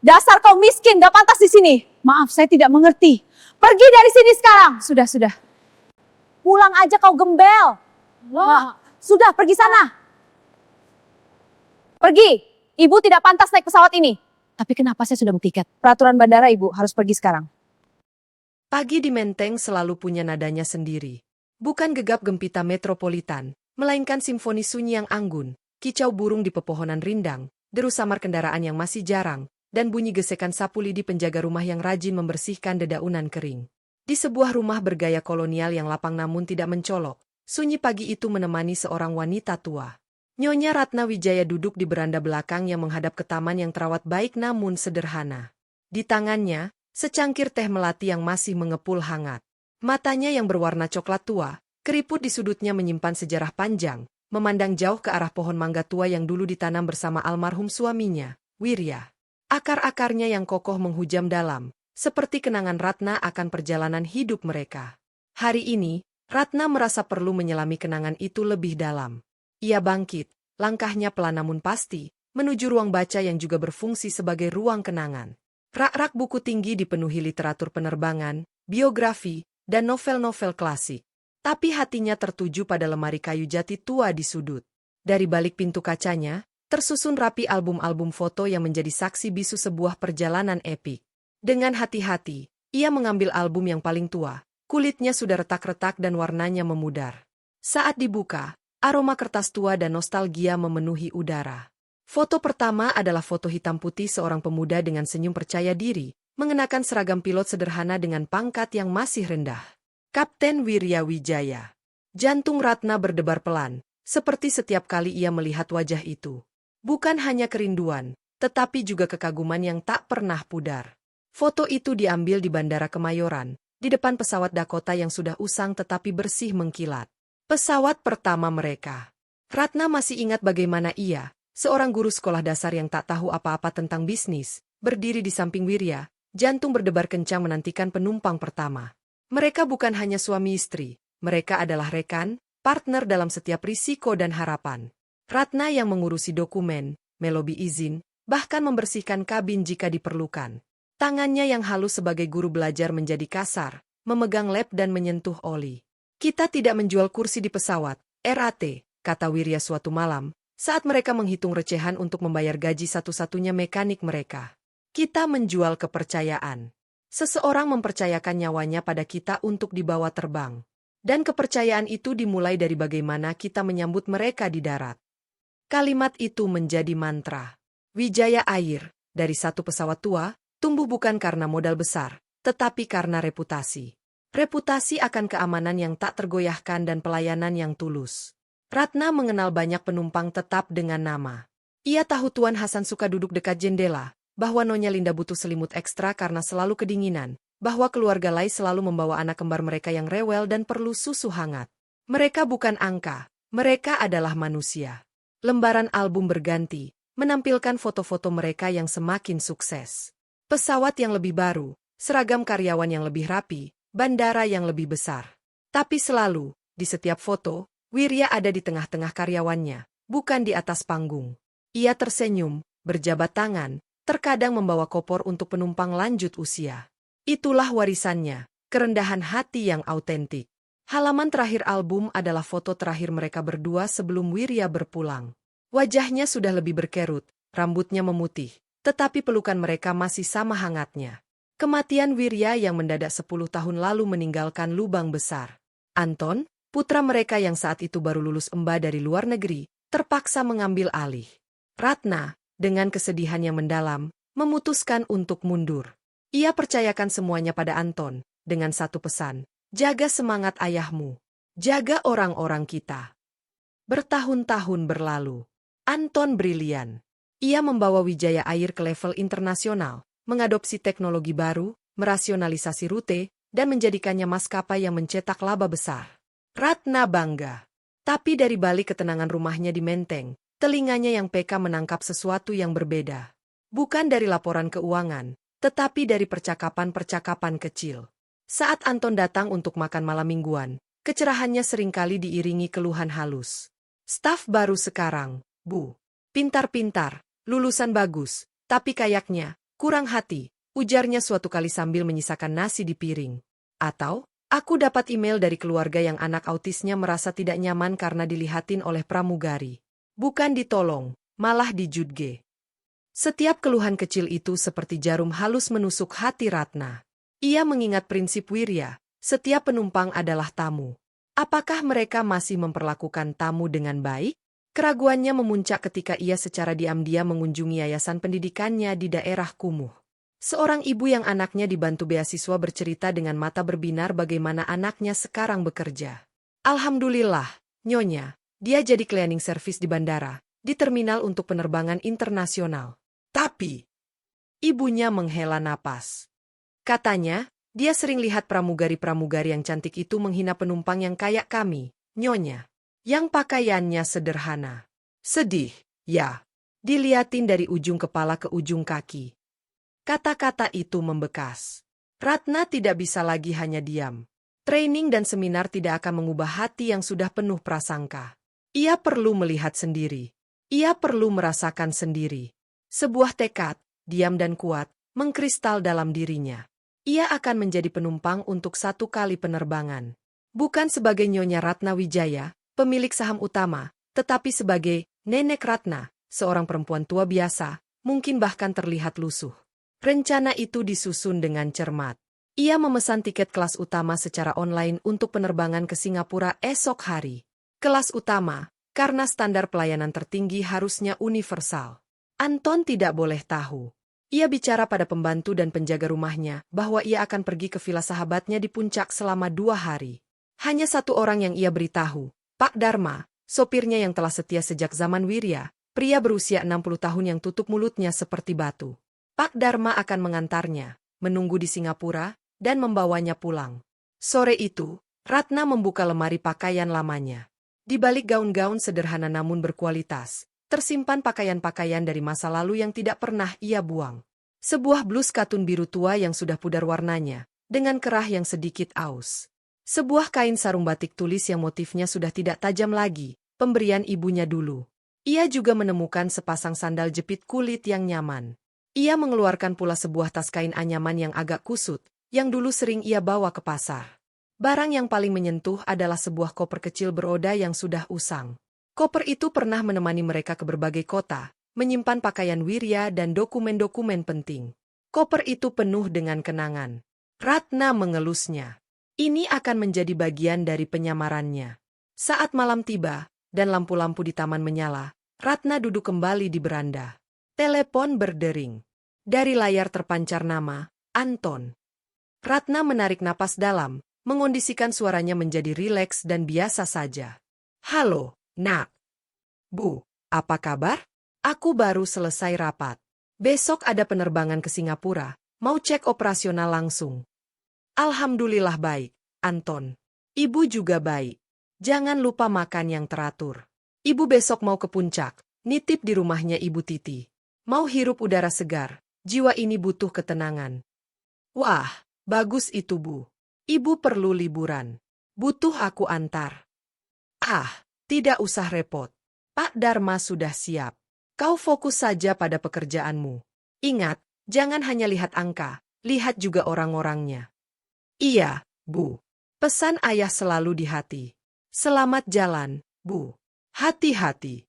Dasar kau miskin, gak pantas di sini. Maaf, saya tidak mengerti. Pergi dari sini sekarang. Sudah. Pulang aja kau gembel. Wah, sudah, pergi sana. Pergi. Ibu tidak pantas naik pesawat ini. Tapi kenapa saya sudah beli tiket? Peraturan bandara ibu harus pergi sekarang. Pagi di Menteng selalu punya nadanya sendiri. Bukan gegap gempita metropolitan, melainkan simfoni sunyi yang anggun, kicau burung di pepohonan rindang, deru samar kendaraan yang masih jarang, dan bunyi gesekan sapu lidi penjaga rumah yang rajin membersihkan dedaunan kering. Di sebuah rumah bergaya kolonial yang lapang namun tidak mencolok, sunyi pagi itu menemani seorang wanita tua. Nyonya Ratna Wijaya duduk di beranda belakang yang menghadap ke taman yang terawat baik namun sederhana. Di tangannya, secangkir teh melati yang masih mengepul hangat. Matanya yang berwarna coklat tua, keriput di sudutnya menyimpan sejarah panjang, memandang jauh ke arah pohon mangga tua yang dulu ditanam bersama almarhum suaminya, Wirya. Akar-akarnya yang kokoh menghujam dalam, seperti kenangan Ratna akan perjalanan hidup mereka. Hari ini, Ratna merasa perlu menyelami kenangan itu lebih dalam. Ia bangkit, langkahnya pelan namun pasti, menuju ruang baca yang juga berfungsi sebagai ruang kenangan. Rak-rak buku tinggi dipenuhi literatur penerbangan, biografi, dan novel-novel klasik. Tapi hatinya tertuju pada lemari kayu jati tua di sudut. Dari balik pintu kacanya, tersusun rapi album-album foto yang menjadi saksi bisu sebuah perjalanan epik. Dengan hati-hati, ia mengambil album yang paling tua. Kulitnya sudah retak-retak dan warnanya memudar. Saat dibuka, aroma kertas tua dan nostalgia memenuhi udara. Foto pertama adalah foto hitam putih seorang pemuda dengan senyum percaya diri, mengenakan seragam pilot sederhana dengan pangkat yang masih rendah. Kapten Wirya Wijaya. Jantung Ratna berdebar pelan, seperti setiap kali ia melihat wajah itu. Bukan hanya kerinduan, tetapi juga kekaguman yang tak pernah pudar. Foto itu diambil di Bandara Kemayoran, di depan pesawat Dakota yang sudah usang tetapi bersih mengkilat. Pesawat pertama mereka. Ratna masih ingat bagaimana ia, seorang guru sekolah dasar yang tak tahu apa-apa tentang bisnis, berdiri di samping Wirya, jantung berdebar kencang menantikan penumpang pertama. Mereka bukan hanya suami istri, mereka adalah rekan, partner dalam setiap risiko dan harapan. Ratna yang mengurusi dokumen, melobi izin, bahkan membersihkan kabin jika diperlukan. Tangannya yang halus sebagai guru belajar menjadi kasar, memegang lem dan menyentuh oli. Kita tidak menjual kursi di pesawat, RAT, kata Wirya suatu malam, saat mereka menghitung recehan untuk membayar gaji satu-satunya mekanik mereka. Kita menjual kepercayaan. Seseorang mempercayakan nyawanya pada kita untuk dibawa terbang. Dan kepercayaan itu dimulai dari bagaimana kita menyambut mereka di darat. Kalimat itu menjadi mantra. Wijaya Air, dari satu pesawat tua, tumbuh bukan karena modal besar, tetapi karena reputasi. Reputasi akan keamanan yang tak tergoyahkan dan pelayanan yang tulus. Ratna mengenal banyak penumpang tetap dengan nama. Ia tahu Tuan Hasan suka duduk dekat jendela, bahwa Nyonya Linda butuh selimut ekstra karena selalu kedinginan, bahwa keluarga Lai selalu membawa anak kembar mereka yang rewel dan perlu susu hangat. Mereka bukan angka, mereka adalah manusia. Lembaran album berganti, menampilkan foto-foto mereka yang semakin sukses. Pesawat yang lebih baru, seragam karyawan yang lebih rapi, bandara yang lebih besar. Tapi selalu, di setiap foto, Wirya ada di tengah-tengah karyawannya, bukan di atas panggung. Ia tersenyum, berjabat tangan, terkadang membawa kopor untuk penumpang lanjut usia. Itulah warisannya, kerendahan hati yang autentik. Halaman terakhir album adalah foto terakhir mereka berdua sebelum Wirya berpulang. Wajahnya sudah lebih berkerut, rambutnya memutih, tetapi pelukan mereka masih sama hangatnya. Kematian Wirya yang mendadak 10 tahun lalu meninggalkan lubang besar. Anton, putra mereka yang saat itu baru lulus EMBA dari luar negeri, terpaksa mengambil alih. Ratna, dengan kesedihan yang mendalam, memutuskan untuk mundur. Ia percayakan semuanya pada Anton, dengan satu pesan, jaga semangat ayahmu, jaga orang-orang kita. Bertahun-tahun berlalu. Anton brilian. Ia membawa Wijaya Air ke level internasional, mengadopsi teknologi baru, merasionalisasi rute, dan menjadikannya maskapai yang mencetak laba besar. Ratna bangga. Tapi dari balik ketenangan rumahnya di Menteng, telinganya yang peka menangkap sesuatu yang berbeda. Bukan dari laporan keuangan, tetapi dari percakapan-percakapan kecil. Saat Anton datang untuk makan malam mingguan, kecerahannya seringkali diiringi keluhan halus. Staf baru sekarang, Bu. Pintar-pintar, lulusan bagus, tapi kayaknya, Kurang hati, ujarnya suatu kali sambil menyisakan nasi di piring. Atau, aku dapat email dari keluarga yang anak autisnya merasa tidak nyaman karena dilihatin oleh pramugari. Bukan ditolong, malah dijudge. Setiap keluhan kecil itu seperti jarum halus menusuk hati Ratna. Ia mengingat prinsip Wirya, setiap penumpang adalah tamu. Apakah mereka masih memperlakukan tamu dengan baik? Keraguannya memuncak ketika ia secara diam-diam mengunjungi yayasan pendidikannya di daerah kumuh. Seorang ibu yang anaknya dibantu beasiswa bercerita dengan mata berbinar bagaimana anaknya sekarang bekerja. Alhamdulillah, Nyonya, dia jadi cleaning service di bandara, di terminal untuk penerbangan internasional. Tapi, ibunya menghela napas. Katanya, dia sering lihat pramugari-pramugari yang cantik itu menghina penumpang yang kayak kami, Nyonya. Yang pakaiannya sederhana. Sedih, ya. Diliatin dari ujung kepala ke ujung kaki. Kata-kata itu membekas. Ratna tidak bisa lagi hanya diam. Training dan seminar tidak akan mengubah hati yang sudah penuh prasangka. Ia perlu melihat sendiri. Ia perlu merasakan sendiri. Sebuah tekad, diam dan kuat, mengkristal dalam dirinya. Ia akan menjadi penumpang untuk satu kali penerbangan. Bukan sebagai Nyonya Ratna Wijaya, pemilik saham utama, tetapi sebagai Nenek Ratna, seorang perempuan tua biasa, mungkin bahkan terlihat lusuh. Rencana itu disusun dengan cermat. Ia memesan tiket kelas utama secara online untuk penerbangan ke Singapura esok hari. Kelas utama, karena standar pelayanan tertinggi harusnya universal. Anton tidak boleh tahu. Ia bicara pada pembantu dan penjaga rumahnya bahwa ia akan pergi ke villa sahabatnya di puncak selama 2 hari. Hanya satu orang yang ia beritahu, Pak Dharma, sopirnya yang telah setia sejak zaman Wirya, pria berusia 60 tahun yang tutup mulutnya seperti batu. Pak Dharma akan mengantarnya, menunggu di Singapura, dan membawanya pulang. Sore itu, Ratna membuka lemari pakaian lamanya. Di balik gaun-gaun sederhana namun berkualitas, tersimpan pakaian-pakaian dari masa lalu yang tidak pernah ia buang. Sebuah blus katun biru tua yang sudah pudar warnanya, dengan kerah yang sedikit aus. Sebuah kain sarung batik tulis yang motifnya sudah tidak tajam lagi, pemberian ibunya dulu. Ia juga menemukan sepasang sandal jepit kulit yang nyaman. Ia mengeluarkan pula sebuah tas kain anyaman yang agak kusut, yang dulu sering ia bawa ke pasar. Barang yang paling menyentuh adalah sebuah koper kecil beroda yang sudah usang. Koper itu pernah menemani mereka ke berbagai kota, menyimpan pakaian Wirya dan dokumen-dokumen penting. Koper itu penuh dengan kenangan. Ratna mengelusnya. Ini akan menjadi bagian dari penyamarannya. Saat malam tiba, dan lampu-lampu di taman menyala, Ratna duduk kembali di beranda. Telepon berdering. Dari layar terpancar nama, Anton. Ratna menarik napas dalam, mengondisikan suaranya menjadi rileks dan biasa saja. Halo, Nak. Bu, apa kabar? Aku baru selesai rapat. Besok ada penerbangan ke Singapura, mau cek operasional langsung. Alhamdulillah baik, Anton. Ibu juga baik. Jangan lupa makan yang teratur. Ibu besok mau ke puncak, nitip di rumahnya Ibu Titi. Mau hirup udara segar, jiwa ini butuh ketenangan. Wah, bagus itu Bu. Ibu perlu liburan. Butuh aku antar. Ah, tidak usah repot. Pak Dharma sudah siap. Kau fokus saja pada pekerjaanmu. Ingat, jangan hanya lihat angka, lihat juga orang-orangnya. Iya, Bu. Pesan ayah selalu di hati. Selamat jalan, Bu. Hati-hati.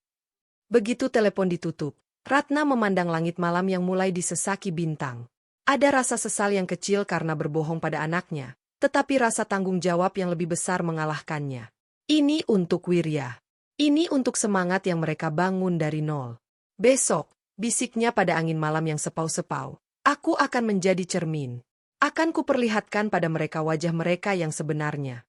Begitu telepon ditutup, Ratna memandang langit malam yang mulai disesaki bintang. Ada rasa sesal yang kecil karena berbohong pada anaknya, tetapi rasa tanggung jawab yang lebih besar mengalahkannya. Ini untuk Wirya. Ini untuk semangat yang mereka bangun dari nol. Besok, bisiknya pada angin malam yang sepau-sepau, aku akan menjadi cermin. Akan kuperlihatkan pada mereka wajah mereka yang sebenarnya.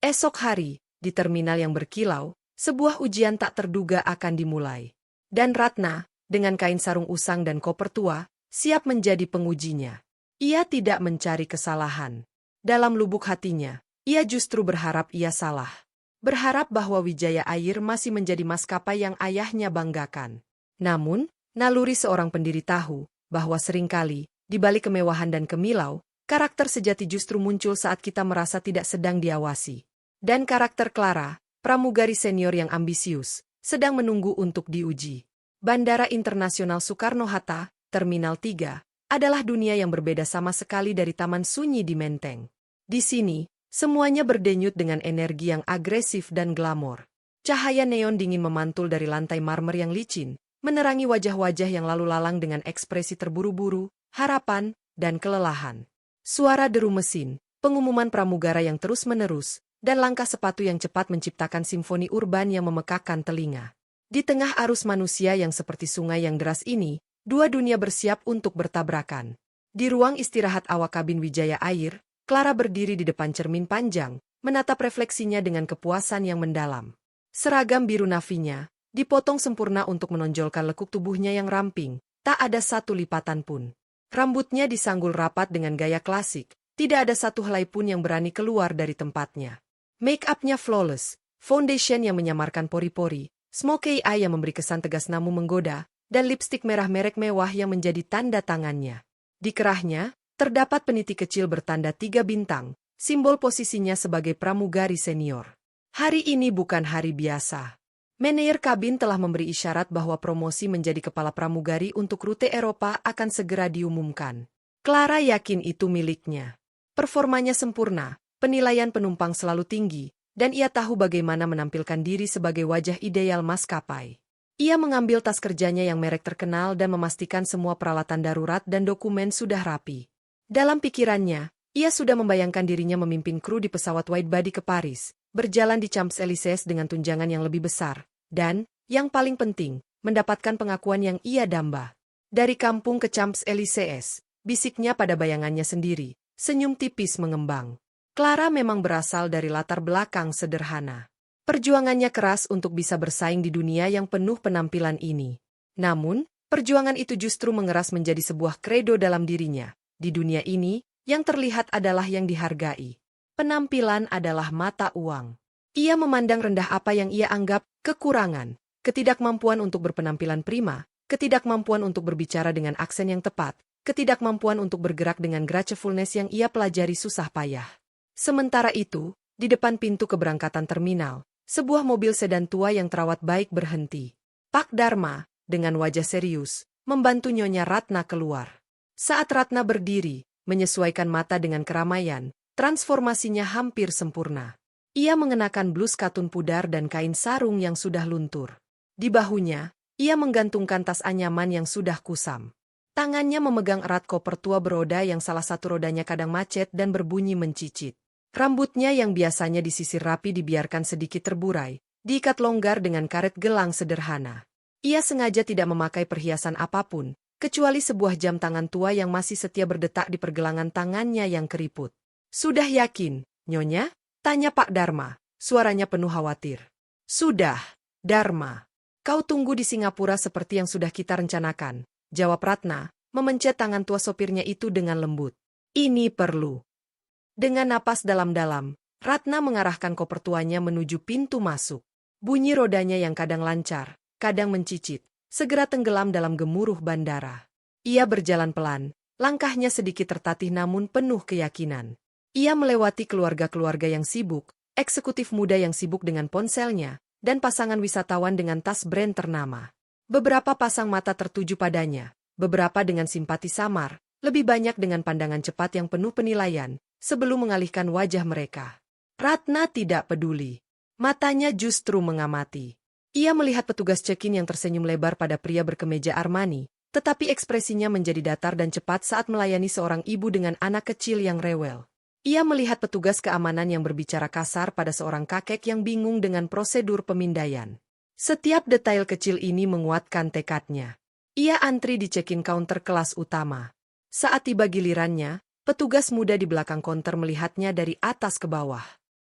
Esok hari, di terminal yang berkilau, sebuah ujian tak terduga akan dimulai. Dan Ratna, dengan kain sarung usang dan koper tua, siap menjadi pengujinya. Ia tidak mencari kesalahan. Dalam lubuk hatinya, ia justru berharap ia salah. Berharap bahwa Wijaya Air masih menjadi maskapai yang ayahnya banggakan. Namun, naluri seorang pendiri tahu, bahwa seringkali, di balik kemewahan dan kemilau, karakter sejati justru muncul saat kita merasa tidak sedang diawasi. Dan karakter Clara, pramugari senior yang ambisius, sedang menunggu untuk diuji. Bandara Internasional Soekarno-Hatta, Terminal 3, adalah dunia yang berbeda sama sekali dari taman sunyi di Menteng. Di sini, semuanya berdenyut dengan energi yang agresif dan glamor. Cahaya neon dingin memantul dari lantai marmer yang licin, menerangi wajah-wajah yang lalu lalang dengan ekspresi terburu-buru, harapan, dan kelelahan. Suara deru mesin, pengumuman pramugara yang terus-menerus, dan langkah sepatu yang cepat menciptakan simfoni urban yang memekakkan telinga. Di tengah arus manusia yang seperti sungai yang deras ini, dua dunia bersiap untuk bertabrakan. Di ruang istirahat awak kabin Wijaya Air, Clara berdiri di depan cermin panjang, menatap refleksinya dengan kepuasan yang mendalam. Seragam biru navinya, dipotong sempurna untuk menonjolkan lekuk tubuhnya yang ramping, tak ada satu lipatan pun. Rambutnya disanggul rapat dengan gaya klasik, tidak ada satu helai pun yang berani keluar dari tempatnya. Make-up-nya flawless, foundation yang menyamarkan pori-pori, smoky eye yang memberi kesan tegas namun menggoda, dan lipstik merah merek mewah yang menjadi tanda tangannya. Di kerahnya, terdapat peniti kecil bertanda 3 bintang, simbol posisinya sebagai pramugari senior. Hari ini bukan hari biasa. Manajer kabin telah memberi isyarat bahwa promosi menjadi kepala pramugari untuk rute Eropa akan segera diumumkan. Clara yakin itu miliknya. Performanya sempurna, penilaian penumpang selalu tinggi, dan ia tahu bagaimana menampilkan diri sebagai wajah ideal maskapai. Ia mengambil tas kerjanya yang merek terkenal dan memastikan semua peralatan darurat dan dokumen sudah rapi. Dalam pikirannya, ia sudah membayangkan dirinya memimpin kru di pesawat widebody ke Paris, berjalan di Champs-Élysées dengan tunjangan yang lebih besar, dan, yang paling penting, mendapatkan pengakuan yang ia damba. Dari kampung ke Champs-Élysées, bisiknya pada bayangannya sendiri, senyum tipis mengembang. Clara memang berasal dari latar belakang sederhana. Perjuangannya keras untuk bisa bersaing di dunia yang penuh penampilan ini. Namun, perjuangan itu justru mengeras menjadi sebuah kredo dalam dirinya. Di dunia ini, yang terlihat adalah yang dihargai. Penampilan adalah mata uang. Ia memandang rendah apa yang ia anggap kekurangan, ketidakmampuan untuk berpenampilan prima, ketidakmampuan untuk berbicara dengan aksen yang tepat, ketidakmampuan untuk bergerak dengan gracefulness yang ia pelajari susah payah. Sementara itu, di depan pintu keberangkatan terminal, sebuah mobil sedan tua yang terawat baik berhenti. Pak Dharma, dengan wajah serius, membantu Nyonya Ratna keluar. Saat Ratna berdiri, menyesuaikan mata dengan keramaian, transformasinya hampir sempurna. Ia mengenakan blus katun pudar dan kain sarung yang sudah luntur. Di bahunya, ia menggantungkan tas anyaman yang sudah kusam. Tangannya memegang erat koper tua beroda yang salah satu rodanya kadang macet dan berbunyi mencicit. Rambutnya yang biasanya disisir rapi dibiarkan sedikit terburai, diikat longgar dengan karet gelang sederhana. Ia sengaja tidak memakai perhiasan apapun, kecuali sebuah jam tangan tua yang masih setia berdetak di pergelangan tangannya yang keriput. "Sudah yakin, Nyonya?" tanya Pak Dharma, suaranya penuh khawatir. "Sudah, Dharma. Kau tunggu di Singapura seperti yang sudah kita rencanakan," jawab Ratna, memencet tangan tua sopirnya itu dengan lembut. "Ini perlu." Dengan napas dalam-dalam, Ratna mengarahkan koper tuanya menuju pintu masuk. Bunyi rodanya yang kadang lancar, kadang mencicit, segera tenggelam dalam gemuruh bandara. Ia berjalan pelan, langkahnya sedikit tertatih namun penuh keyakinan. Ia melewati keluarga-keluarga yang sibuk, eksekutif muda yang sibuk dengan ponselnya, dan pasangan wisatawan dengan tas brand ternama. Beberapa pasang mata tertuju padanya, beberapa dengan simpati samar, lebih banyak dengan pandangan cepat yang penuh penilaian, sebelum mengalihkan wajah mereka. Ratna tidak peduli. Matanya justru mengamati. Ia melihat petugas check-in yang tersenyum lebar pada pria berkemeja Armani, tetapi ekspresinya menjadi datar dan cepat saat melayani seorang ibu dengan anak kecil yang rewel. Ia melihat petugas keamanan yang berbicara kasar pada seorang kakek yang bingung dengan prosedur pemindaian. Setiap detail kecil ini menguatkan tekadnya. Ia antri di check-in counter kelas utama. Saat tiba gilirannya, petugas muda di belakang konter melihatnya dari atas ke bawah.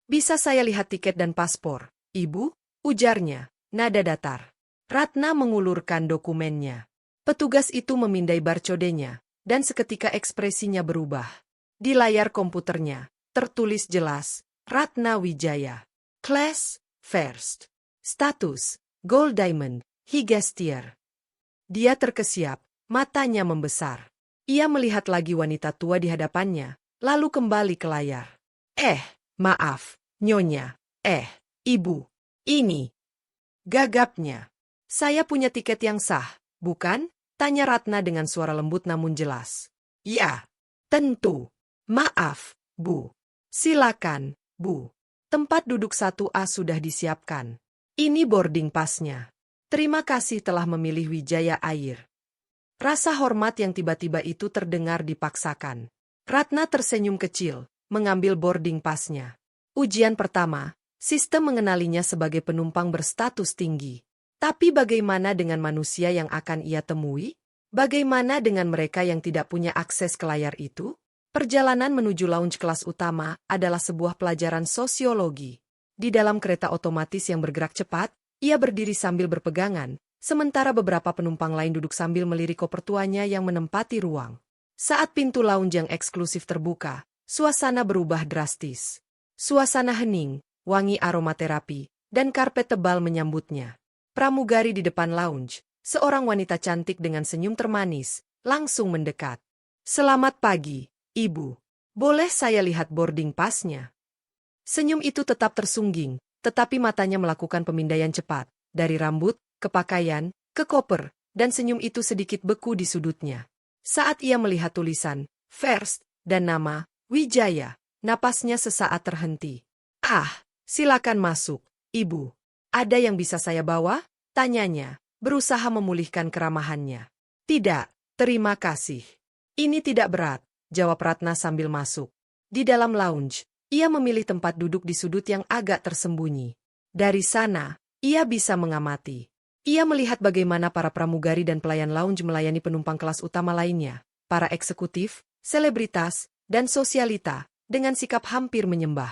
"Bisa saya lihat tiket dan paspor, Ibu?" ujarnya, nada datar. Ratna mengulurkan dokumennya. Petugas itu memindai barcodenya, dan seketika ekspresinya berubah. Di layar komputernya, tertulis jelas, Ratna Wijaya. Class, first. Status, Gold Diamond, Higestier. Dia terkesiap, matanya membesar. Ia melihat lagi wanita tua di hadapannya, lalu kembali ke layar. Maaf, Nyonya. Ibu. Ini." Gagapnya. "Saya punya tiket yang sah, bukan?" Tanya Ratna dengan suara lembut namun jelas. Ya, tentu. Maaf, Bu. Silakan, Bu. Tempat duduk 1A sudah disiapkan. Ini boarding pass-nya. Terima kasih telah memilih Wijaya Air. Rasa hormat yang tiba-tiba itu terdengar dipaksakan. Ratna tersenyum kecil, mengambil boarding pass-nya. Ujian pertama, sistem mengenalinya sebagai penumpang berstatus tinggi. Tapi bagaimana dengan manusia yang akan ia temui? Bagaimana dengan mereka yang tidak punya akses ke layar itu? Perjalanan menuju lounge kelas utama adalah sebuah pelajaran sosiologi. Di dalam kereta otomatis yang bergerak cepat, ia berdiri sambil berpegangan, sementara beberapa penumpang lain duduk sambil melirik koper tuanya yang menempati ruang. Saat pintu lounge yang eksklusif terbuka, suasana berubah drastis. Suasana hening, wangi aromaterapi, dan karpet tebal menyambutnya. Pramugari di depan lounge, seorang wanita cantik dengan senyum termanis, langsung mendekat. Selamat pagi, Ibu. Boleh saya lihat boarding pass-nya? Senyum itu tetap tersungging, tetapi matanya melakukan pemindaian cepat, dari rambut, ke pakaian, ke koper, dan senyum itu sedikit beku di sudutnya. Saat ia melihat tulisan, First, dan nama, Wijaya, napasnya sesaat terhenti. Silakan masuk, Ibu. Ada yang bisa saya bawa? Tanyanya, berusaha memulihkan keramahannya. Tidak, terima kasih. Ini tidak berat, jawab Ratna sambil masuk. Di dalam lounge, ia memilih tempat duduk di sudut yang agak tersembunyi. Dari sana, ia bisa mengamati. Ia melihat bagaimana para pramugari dan pelayan lounge melayani penumpang kelas utama lainnya, para eksekutif, selebritas, dan sosialita, dengan sikap hampir menyembah.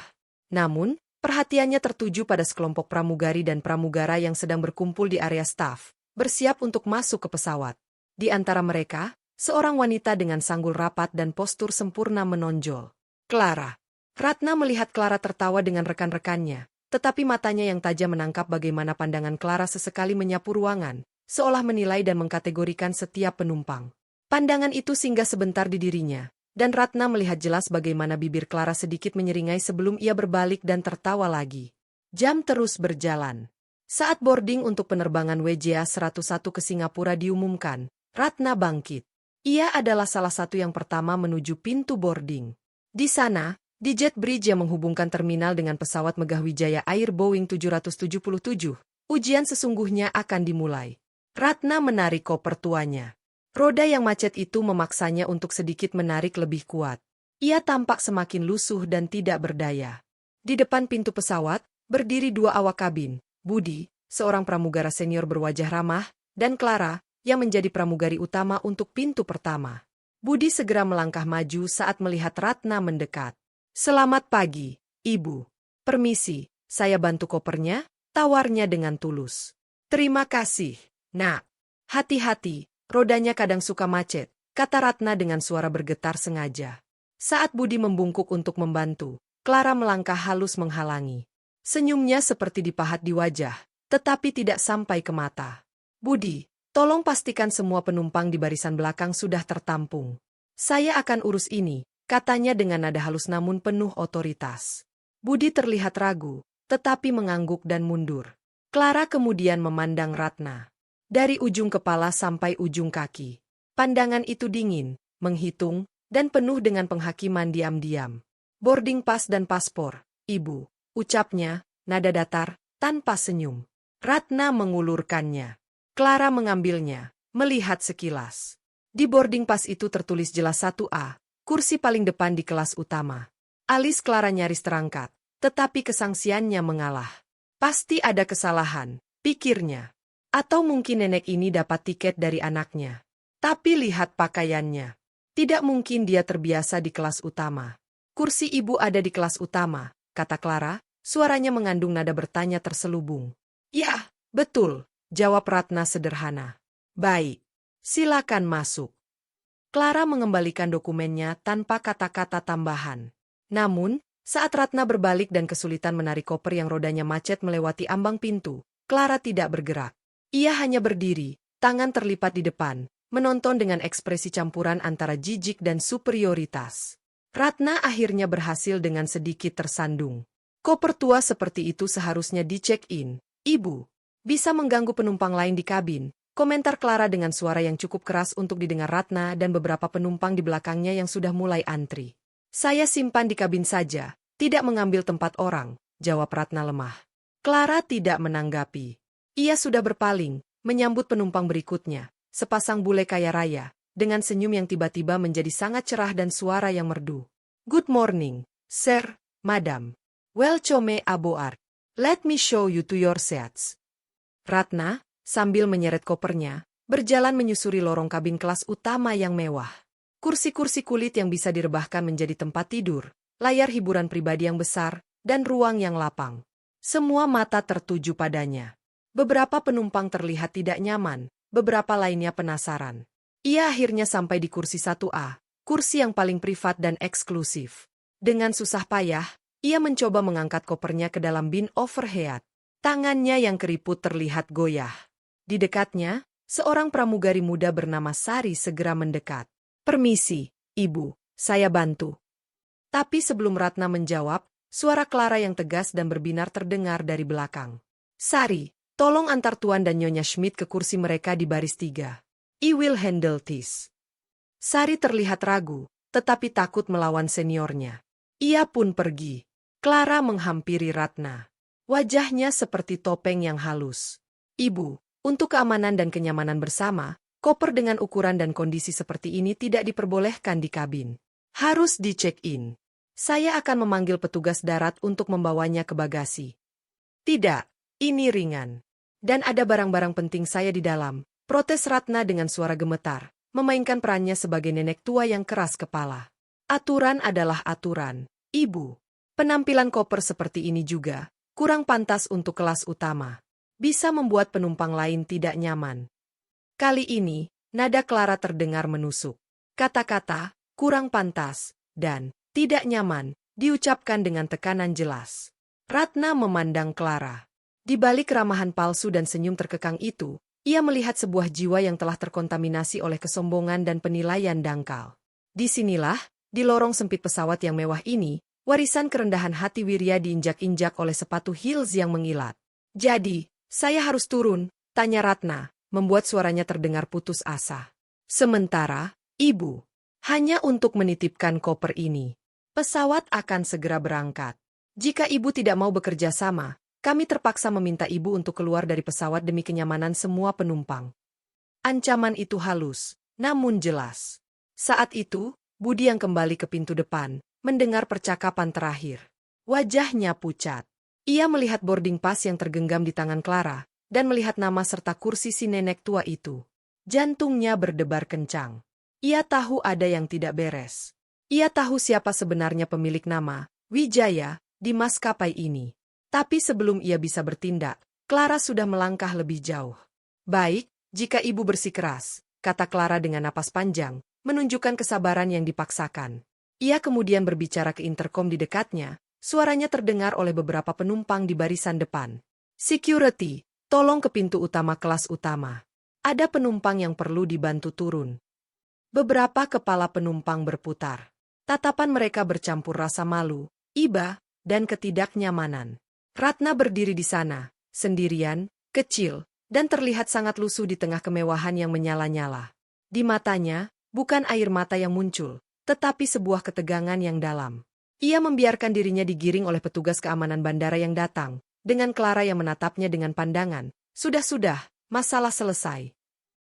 Namun, perhatiannya tertuju pada sekelompok pramugari dan pramugara yang sedang berkumpul di area staf, bersiap untuk masuk ke pesawat. Di antara mereka, seorang wanita dengan sanggul rapat dan postur sempurna menonjol. Clara. Ratna melihat Clara tertawa dengan rekan-rekannya, tetapi matanya yang tajam menangkap bagaimana pandangan Clara sesekali menyapu ruangan, seolah menilai dan mengkategorikan setiap penumpang. Pandangan itu singgah sebentar di dirinya, dan Ratna melihat jelas bagaimana bibir Clara sedikit menyeringai sebelum ia berbalik dan tertawa lagi. Jam terus berjalan. Saat boarding untuk penerbangan WJ-101 ke Singapura diumumkan, Ratna bangkit. Ia adalah salah satu yang pertama menuju pintu boarding. Di sana, di jet bridge yang menghubungkan terminal dengan pesawat megah Wijaya Air Boeing 777, ujian sesungguhnya akan dimulai. Ratna menarik koper tuanya. Roda yang macet itu memaksanya untuk sedikit menarik lebih kuat. Ia tampak semakin lusuh dan tidak berdaya. Di depan pintu pesawat, berdiri dua awak kabin, Budi, seorang pramugara senior berwajah ramah, dan Clara, yang menjadi pramugari utama untuk pintu pertama. Budi segera melangkah maju saat melihat Ratna mendekat. Selamat pagi, Ibu. Permisi, saya bantu kopernya, tawarnya dengan tulus. Terima kasih, Nak. Hati-hati. Rodanya kadang suka macet, kata Ratna dengan suara bergetar sengaja. Saat Budi membungkuk untuk membantu, Clara melangkah halus menghalangi. Senyumnya seperti dipahat di wajah, tetapi tidak sampai ke mata. Budi, tolong pastikan semua penumpang di barisan belakang sudah tertampung. Saya akan urus ini, katanya dengan nada halus namun penuh otoritas. Budi terlihat ragu, tetapi mengangguk dan mundur. Clara kemudian memandang Ratna. Dari ujung kepala sampai ujung kaki. Pandangan itu dingin, menghitung, dan penuh dengan penghakiman diam-diam. Boarding pass dan paspor, Ibu, ucapnya, nada datar, tanpa senyum. Ratna mengulurkannya. Clara mengambilnya, melihat sekilas. Di boarding pass itu tertulis jelas 1A, kursi paling depan di kelas utama. Alis Clara nyaris terangkat, tetapi kesangsiannya mengalah. Pasti ada kesalahan, pikirnya. Atau mungkin nenek ini dapat tiket dari anaknya. Tapi lihat pakaiannya. Tidak mungkin dia terbiasa di kelas utama. Kursi ibu ada di kelas utama, kata Clara, suaranya mengandung nada bertanya terselubung. Ya, betul, jawab Ratna sederhana. Baik, silakan masuk. Clara mengembalikan dokumennya tanpa kata-kata tambahan. Namun, saat Ratna berbalik dan kesulitan menarik koper yang rodanya macet melewati ambang pintu, Clara tidak bergerak. Ia hanya berdiri, tangan terlipat di depan, menonton dengan ekspresi campuran antara jijik dan superioritas. Ratna akhirnya berhasil dengan sedikit tersandung. Koper tua seperti itu seharusnya di check-in. Ibu, bisa mengganggu penumpang lain di kabin, Komentar Clara dengan suara yang cukup keras untuk didengar Ratna dan beberapa penumpang di belakangnya yang sudah mulai antri. Saya simpan di kabin saja, tidak mengambil tempat orang, jawab Ratna lemah. Clara tidak menanggapi. Ia sudah berpaling, menyambut penumpang berikutnya, sepasang bule kaya raya, dengan senyum yang tiba-tiba menjadi sangat cerah dan suara yang merdu. Good morning, sir, madam. Welcome aboard. Let me show you to your seats. Ratna, sambil menyeret kopernya, berjalan menyusuri lorong kabin kelas utama yang mewah. Kursi-kursi kulit yang bisa direbahkan menjadi tempat tidur, layar hiburan pribadi yang besar, dan ruang yang lapang. Semua mata tertuju padanya. Beberapa penumpang terlihat tidak nyaman, beberapa lainnya penasaran. Ia akhirnya sampai di kursi 1A, kursi yang paling privat dan eksklusif. Dengan susah payah, ia mencoba mengangkat kopernya ke dalam bin overhead. Tangannya yang keriput terlihat goyah. Di dekatnya, seorang pramugari muda bernama Sari segera mendekat. Permisi, Ibu, saya bantu. Tapi sebelum Ratna menjawab, suara Clara yang tegas dan berbinar terdengar dari belakang. Sari, tolong antar Tuan dan Nyonya Schmidt ke kursi mereka di baris 3. I will handle this. Sari terlihat ragu, tetapi takut melawan seniornya. Ia pun pergi. Clara menghampiri Ratna. Wajahnya seperti topeng yang halus. Ibu, untuk keamanan dan kenyamanan bersama, koper dengan ukuran dan kondisi seperti ini tidak diperbolehkan di kabin. Harus di-check-in. Saya akan memanggil petugas darat untuk membawanya ke bagasi. Tidak, ini ringan. Dan ada barang-barang penting saya di dalam, protes Ratna dengan suara gemetar, memainkan perannya sebagai nenek tua yang keras kepala. Aturan adalah aturan, Ibu. Penampilan koper seperti ini juga, kurang pantas untuk kelas utama. Bisa membuat penumpang lain tidak nyaman. Kali ini, nada Clara terdengar menusuk. Kata-kata, kurang pantas, dan tidak nyaman, diucapkan dengan tekanan jelas. Ratna memandang Clara. Di balik keramahan palsu dan senyum terkekang itu, ia melihat sebuah jiwa yang telah terkontaminasi oleh kesombongan dan penilaian dangkal. Disinilah, di lorong sempit pesawat yang mewah ini, warisan kerendahan hati Wirya diinjak-injak oleh sepatu heels yang mengilat. Jadi, saya harus turun, tanya Ratna, membuat suaranya terdengar putus asa. Sementara, Ibu, hanya untuk menitipkan koper ini. Pesawat akan segera berangkat. Jika Ibu tidak mau bekerja sama, kami terpaksa meminta Ibu untuk keluar dari pesawat demi kenyamanan semua penumpang. Ancaman itu halus, namun jelas. Saat itu, Budi yang kembali ke pintu depan, mendengar percakapan terakhir. Wajahnya pucat. Ia melihat boarding pass yang tergenggam di tangan Clara, dan melihat nama serta kursi si nenek tua itu. Jantungnya berdebar kencang. Ia tahu ada yang tidak beres. Ia tahu siapa sebenarnya pemilik nama, Wijaya, di maskapai ini. Tapi sebelum ia bisa bertindak, Clara sudah melangkah lebih jauh. Baik, jika Ibu bersikeras, kata Clara dengan napas panjang, menunjukkan kesabaran yang dipaksakan. Ia kemudian berbicara ke interkom di dekatnya. Suaranya terdengar oleh beberapa penumpang di barisan depan. Security, tolong ke pintu utama kelas utama. Ada penumpang yang perlu dibantu turun. Beberapa kepala penumpang berputar. Tatapan mereka bercampur rasa malu, iba, dan ketidaknyamanan. Ratna berdiri di sana, sendirian, kecil, dan terlihat sangat lusuh di tengah kemewahan yang menyala-nyala. Di matanya, bukan air mata yang muncul, tetapi sebuah ketegangan yang dalam. Ia membiarkan dirinya digiring oleh petugas keamanan bandara yang datang, dengan Clara yang menatapnya dengan pandangan. Sudah-sudah, masalah selesai.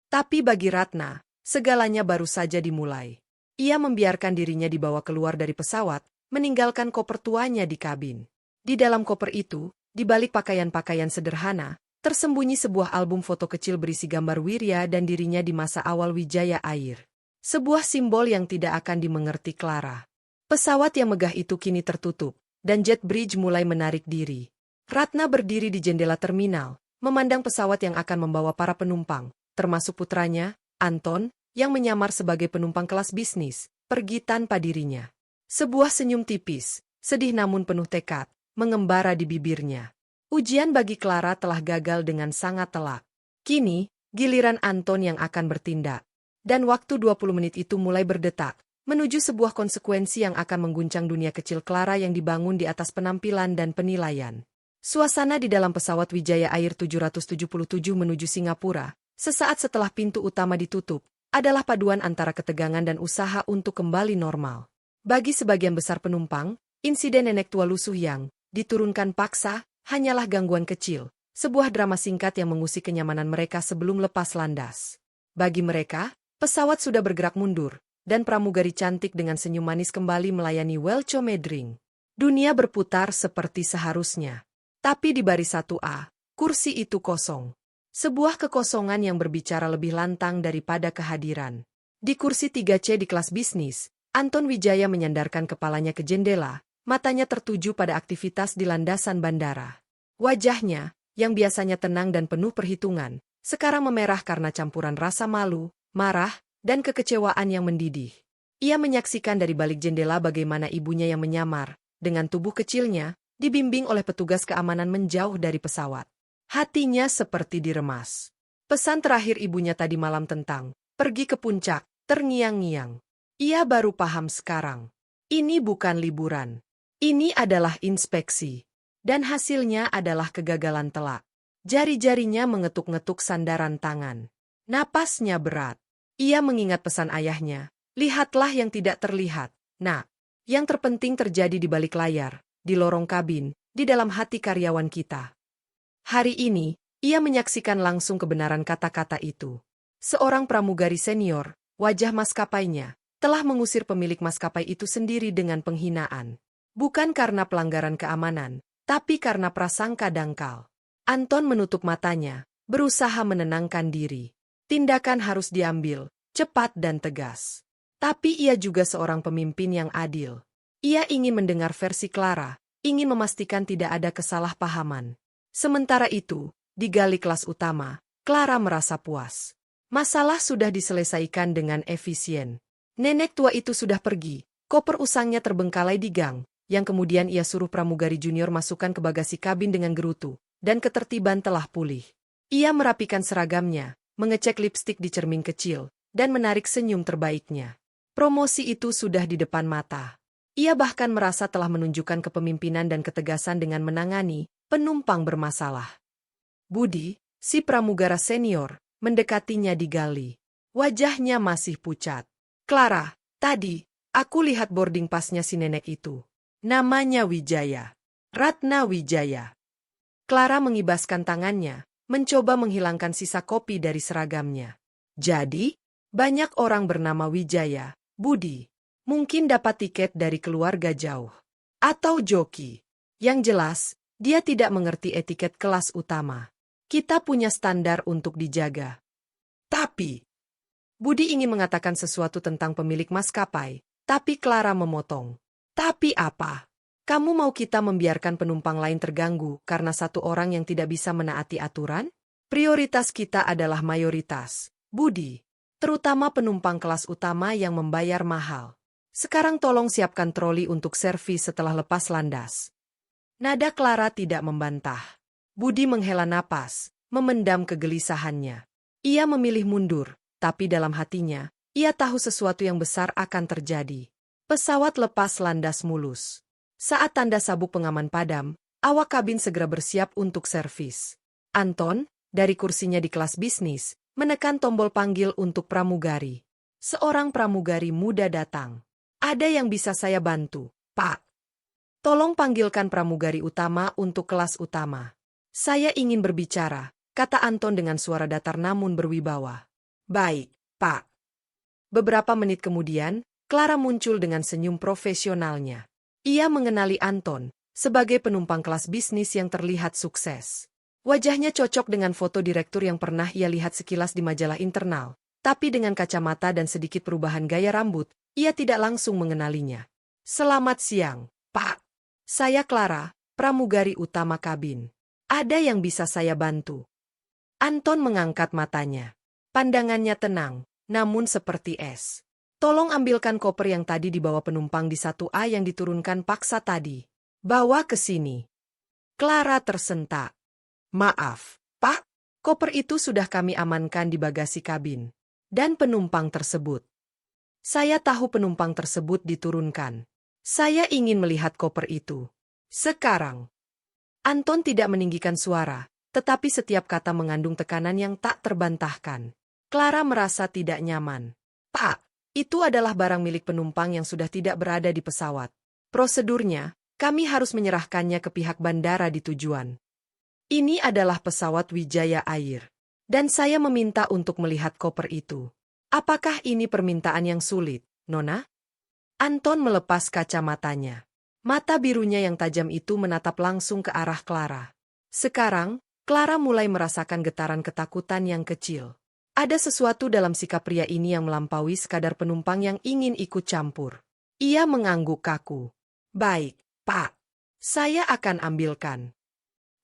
Tapi bagi Ratna, segalanya baru saja dimulai. Ia membiarkan dirinya dibawa keluar dari pesawat, meninggalkan koper tuanya di kabin. Di dalam koper itu, di balik pakaian-pakaian sederhana, tersembunyi sebuah album foto kecil berisi gambar Wirya dan dirinya di masa awal Wijaya Air. Sebuah simbol yang tidak akan dimengerti Clara. Pesawat yang megah itu kini tertutup, dan jet bridge mulai menarik diri. Ratna berdiri di jendela terminal, memandang pesawat yang akan membawa para penumpang, termasuk putranya, Anton, yang menyamar sebagai penumpang kelas bisnis, pergi tanpa dirinya. Sebuah senyum tipis, sedih namun penuh tekad, mengembara di bibirnya. Ujian bagi Clara telah gagal dengan sangat telak. Kini, giliran Anton yang akan bertindak. Dan waktu 20 menit itu mulai berdetak, menuju sebuah konsekuensi yang akan mengguncang dunia kecil Clara yang dibangun di atas penampilan dan penilaian. Suasana di dalam pesawat Wijaya Air 777 menuju Singapura, Sesaat setelah pintu utama ditutup, adalah paduan antara ketegangan dan usaha untuk kembali normal. Bagi sebagian besar penumpang, insiden nenek tua lusuh yang diturunkan paksa hanyalah gangguan kecil, sebuah drama singkat yang mengusik kenyamanan mereka sebelum lepas landas. Bagi mereka, pesawat sudah bergerak mundur, dan pramugari cantik dengan senyum manis kembali melayani Welcome Drink. Dunia berputar seperti seharusnya. Tapi di baris 1A, kursi itu kosong. Sebuah kekosongan yang berbicara lebih lantang daripada kehadiran. Di kursi 3C di kelas bisnis, Anton Wijaya menyandarkan kepalanya ke jendela, matanya tertuju pada aktivitas di landasan bandara. Wajahnya, yang biasanya tenang dan penuh perhitungan, sekarang memerah karena campuran rasa malu, marah, dan kekecewaan yang mendidih. Ia menyaksikan dari balik jendela bagaimana ibunya yang menyamar, dengan tubuh kecilnya, dibimbing oleh petugas keamanan menjauh dari pesawat. Hatinya seperti diremas. Pesan terakhir ibunya tadi malam tentang pergi ke puncak, terngiang-ngiang. Ia baru paham sekarang. Ini bukan liburan. Ini adalah inspeksi. Dan hasilnya adalah kegagalan telak. Jari-jarinya mengetuk-ngetuk sandaran tangan. Napasnya berat. Ia mengingat pesan ayahnya. Lihatlah yang tidak terlihat. Nah, yang terpenting terjadi di balik layar, di lorong kabin, di dalam hati karyawan kita. Hari ini, ia menyaksikan langsung kebenaran kata-kata itu. Seorang pramugari senior, wajah maskapainya, telah mengusir pemilik maskapai itu sendiri dengan penghinaan. Bukan karena pelanggaran keamanan, tapi karena prasangka dangkal. Anton menutup matanya, berusaha menenangkan diri. Tindakan harus diambil, cepat dan tegas. Tapi ia juga seorang pemimpin yang adil. Ia ingin mendengar versi Clara, ingin memastikan tidak ada kesalahpahaman. Sementara itu, di gali kelas utama, Clara merasa puas. Masalah sudah diselesaikan dengan efisien. Nenek tua itu sudah pergi, koper usangnya terbengkalai di gang, yang kemudian ia suruh pramugari junior masukkan ke bagasi kabin dengan gerutu, dan ketertiban telah pulih. Ia merapikan seragamnya, mengecek lipstik di cermin kecil, dan menarik senyum terbaiknya. Promosi itu sudah di depan mata. Ia bahkan merasa telah menunjukkan kepemimpinan dan ketegasan dengan menangani penumpang bermasalah. Budi, si pramugara senior, mendekatinya di gali. Wajahnya masih pucat. Clara, tadi, aku lihat boarding pasnya si nenek itu. Namanya Wijaya. Ratna Wijaya. Clara mengibaskan tangannya, mencoba menghilangkan sisa kopi dari seragamnya. Jadi, banyak orang bernama Wijaya, Budi. Mungkin dapat tiket dari keluarga jauh. Atau joki. Yang jelas, dia tidak mengerti etiket kelas utama. Kita punya standar untuk dijaga. Tapi, Budi ingin mengatakan sesuatu tentang pemilik maskapai, tapi Clara memotong. Tapi apa? Kamu mau kita membiarkan penumpang lain terganggu karena satu orang yang tidak bisa menaati aturan? Prioritas kita adalah mayoritas, Budi. Terutama penumpang kelas utama yang membayar mahal. Sekarang tolong siapkan troli untuk servis setelah lepas landas. Nada Clara tidak membantah. Budi menghela napas, memendam kegelisahannya. Ia memilih mundur, tapi dalam hatinya, ia tahu sesuatu yang besar akan terjadi. Pesawat lepas landas mulus. Saat tanda sabuk pengaman padam, awak kabin segera bersiap untuk servis. Anton, dari kursinya di kelas bisnis, menekan tombol panggil untuk pramugari. Seorang pramugari muda datang. Ada yang bisa saya bantu, Pak? Tolong panggilkan pramugari utama untuk kelas utama. Saya ingin berbicara, kata Anton dengan suara datar namun berwibawa. Baik, Pak. Beberapa menit kemudian, Clara muncul dengan senyum profesionalnya. Ia mengenali Anton sebagai penumpang kelas bisnis yang terlihat sukses. Wajahnya cocok dengan foto direktur yang pernah ia lihat sekilas di majalah internal, tapi dengan kacamata dan sedikit perubahan gaya rambut, ia tidak langsung mengenalinya. Selamat siang, Pak. Saya Clara, pramugari utama kabin. Ada yang bisa saya bantu? Anton mengangkat matanya. Pandangannya tenang, namun seperti es. Tolong ambilkan koper yang tadi dibawa penumpang di 1A yang diturunkan paksa tadi. Bawa ke sini. Clara tersentak. Maaf, Pak. Koper itu sudah kami amankan di bagasi kabin. Dan penumpang tersebut. Saya tahu penumpang tersebut diturunkan. Saya ingin melihat koper itu. Sekarang. Anton tidak meninggikan suara, tetapi setiap kata mengandung tekanan yang tak terbantahkan. Clara merasa tidak nyaman. Pak, itu adalah barang milik penumpang yang sudah tidak berada di pesawat. Prosedurnya, kami harus menyerahkannya ke pihak bandara di tujuan. Ini adalah pesawat Wijaya Air. Dan saya meminta untuk melihat koper itu. Apakah ini permintaan yang sulit, Nona? Anton melepas kacamatanya. Mata birunya yang tajam itu menatap langsung ke arah Clara. Sekarang, Clara mulai merasakan getaran ketakutan yang kecil. Ada sesuatu dalam sikap pria ini yang melampaui sekadar penumpang yang ingin ikut campur. Ia mengangguk kaku. Baik, Pak. Saya akan ambilkan.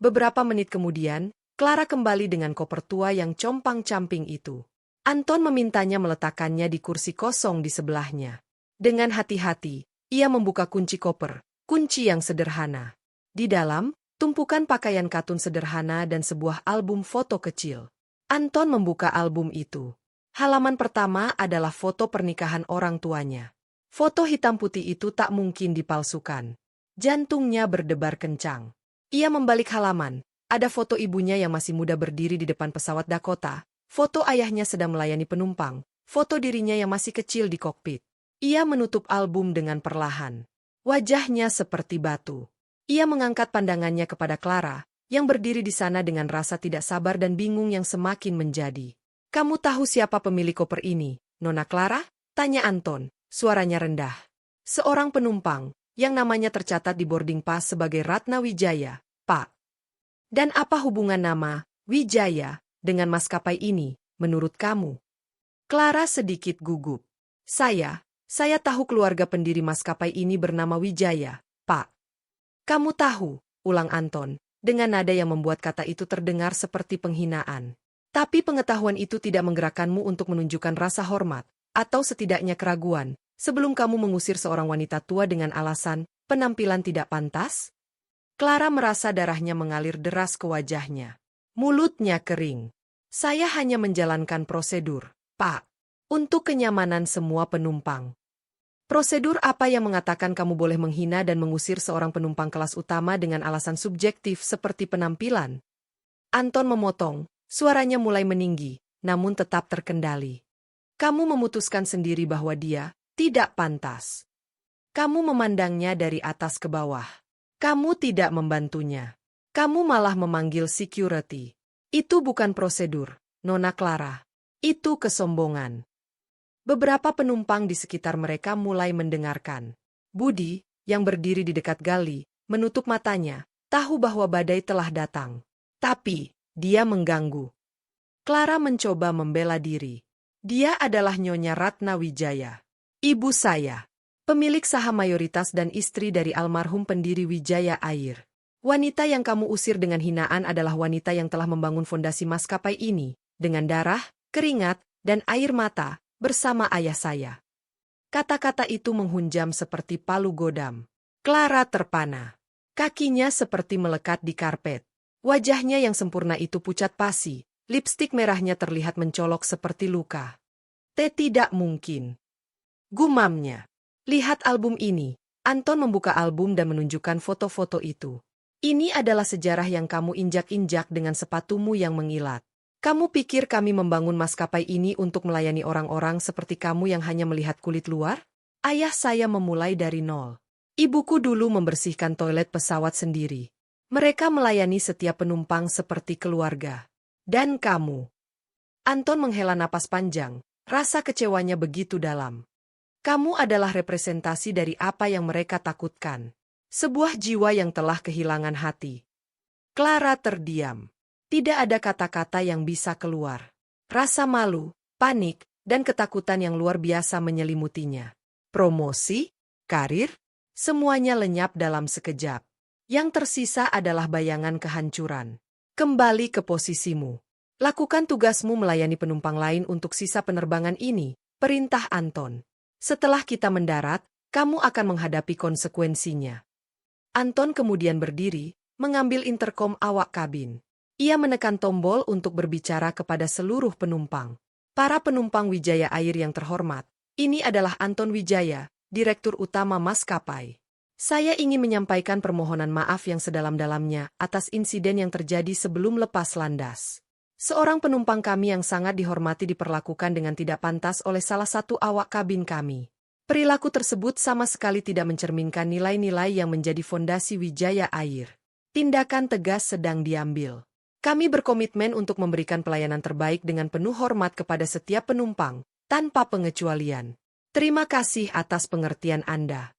Beberapa menit kemudian, Clara kembali dengan koper tua yang compang-camping itu. Anton memintanya meletakkannya di kursi kosong di sebelahnya. Dengan hati-hati, ia membuka kunci koper, kunci yang sederhana. Di dalam, tumpukan pakaian katun sederhana dan sebuah album foto kecil. Anton membuka album itu. Halaman pertama adalah foto pernikahan orang tuanya. Foto hitam putih itu tak mungkin dipalsukan. Jantungnya berdebar kencang. Ia membalik halaman. Ada foto ibunya yang masih muda berdiri di depan pesawat Dakota. Foto ayahnya sedang melayani penumpang. Foto dirinya yang masih kecil di kokpit. Ia menutup album dengan perlahan. Wajahnya seperti batu. Ia mengangkat pandangannya kepada Clara, yang berdiri di sana dengan rasa tidak sabar dan bingung yang semakin menjadi. Kamu tahu siapa pemilik koper ini, Nona Clara? Tanya Anton, suaranya rendah. Seorang penumpang, yang namanya tercatat di boarding pass sebagai Ratna Wijaya, Pak. Dan apa hubungan nama, Wijaya, dengan maskapai ini, menurut kamu? Clara sedikit gugup. Saya tahu keluarga pendiri maskapai ini bernama Wijaya, Pak. Kamu tahu, ulang Anton, dengan nada yang membuat kata itu terdengar seperti penghinaan. Tapi pengetahuan itu tidak menggerakkanmu untuk menunjukkan rasa hormat, atau setidaknya keraguan, sebelum kamu mengusir seorang wanita tua dengan alasan penampilan tidak pantas? Clara merasa darahnya mengalir deras ke wajahnya. Mulutnya kering. Saya hanya menjalankan prosedur, Pak, untuk kenyamanan semua penumpang. Prosedur apa yang mengatakan kamu boleh menghina dan mengusir seorang penumpang kelas utama dengan alasan subjektif seperti penampilan? Anton memotong, suaranya mulai meninggi, namun tetap terkendali. Kamu memutuskan sendiri bahwa dia tidak pantas. Kamu memandangnya dari atas ke bawah. Kamu tidak membantunya. Kamu malah memanggil security. Itu bukan prosedur, Nona Clara. Itu kesombongan. Beberapa penumpang di sekitar mereka mulai mendengarkan. Budi, yang berdiri di dekat Gali, menutup matanya, tahu bahwa badai telah datang. Tapi, dia mengganggu. Clara mencoba membela diri. Dia adalah Nyonya Ratna Wijaya. Ibu saya. Pemilik saham mayoritas dan istri dari almarhum pendiri Wijaya Air. Wanita yang kamu usir dengan hinaan adalah wanita yang telah membangun fondasi maskapai ini, dengan darah, keringat, dan air mata, bersama ayah saya. Kata-kata itu menghunjam seperti palu godam. Clara terpana. Kakinya seperti melekat di karpet. Wajahnya yang sempurna itu pucat pasi, lipstik merahnya terlihat mencolok seperti luka. Tidak mungkin. Gumamnya. Lihat album ini. Anton membuka album dan menunjukkan foto-foto itu. Ini adalah sejarah yang kamu injak-injak dengan sepatumu yang mengilat. Kamu pikir kami membangun maskapai ini untuk melayani orang-orang seperti kamu yang hanya melihat kulit luar? Ayah saya memulai dari nol. Ibuku dulu membersihkan toilet pesawat sendiri. Mereka melayani setiap penumpang seperti keluarga. Dan kamu. Anton menghela napas panjang, rasa kecewanya begitu dalam. Kamu adalah representasi dari apa yang mereka takutkan. Sebuah jiwa yang telah kehilangan hati. Clara terdiam. Tidak ada kata-kata yang bisa keluar. Rasa malu, panik, dan ketakutan yang luar biasa menyelimutinya. Promosi, karir, semuanya lenyap dalam sekejap. Yang tersisa adalah bayangan kehancuran. Kembali ke posisimu. Lakukan tugasmu melayani penumpang lain untuk sisa penerbangan ini, perintah Anton. Setelah kita mendarat, kamu akan menghadapi konsekuensinya. Anton kemudian berdiri, mengambil interkom awak kabin. Ia menekan tombol untuk berbicara kepada seluruh penumpang. Para penumpang Wijaya Air yang terhormat, ini adalah Anton Wijaya, Direktur Utama Maskapai. Saya ingin menyampaikan permohonan maaf yang sedalam-dalamnya atas insiden yang terjadi sebelum lepas landas. Seorang penumpang kami yang sangat dihormati diperlakukan dengan tidak pantas oleh salah satu awak kabin kami. Perilaku tersebut sama sekali tidak mencerminkan nilai-nilai yang menjadi fondasi Wijaya Air. Tindakan tegas sedang diambil. Kami berkomitmen untuk memberikan pelayanan terbaik dengan penuh hormat kepada setiap penumpang, tanpa pengecualian. Terima kasih atas pengertian Anda.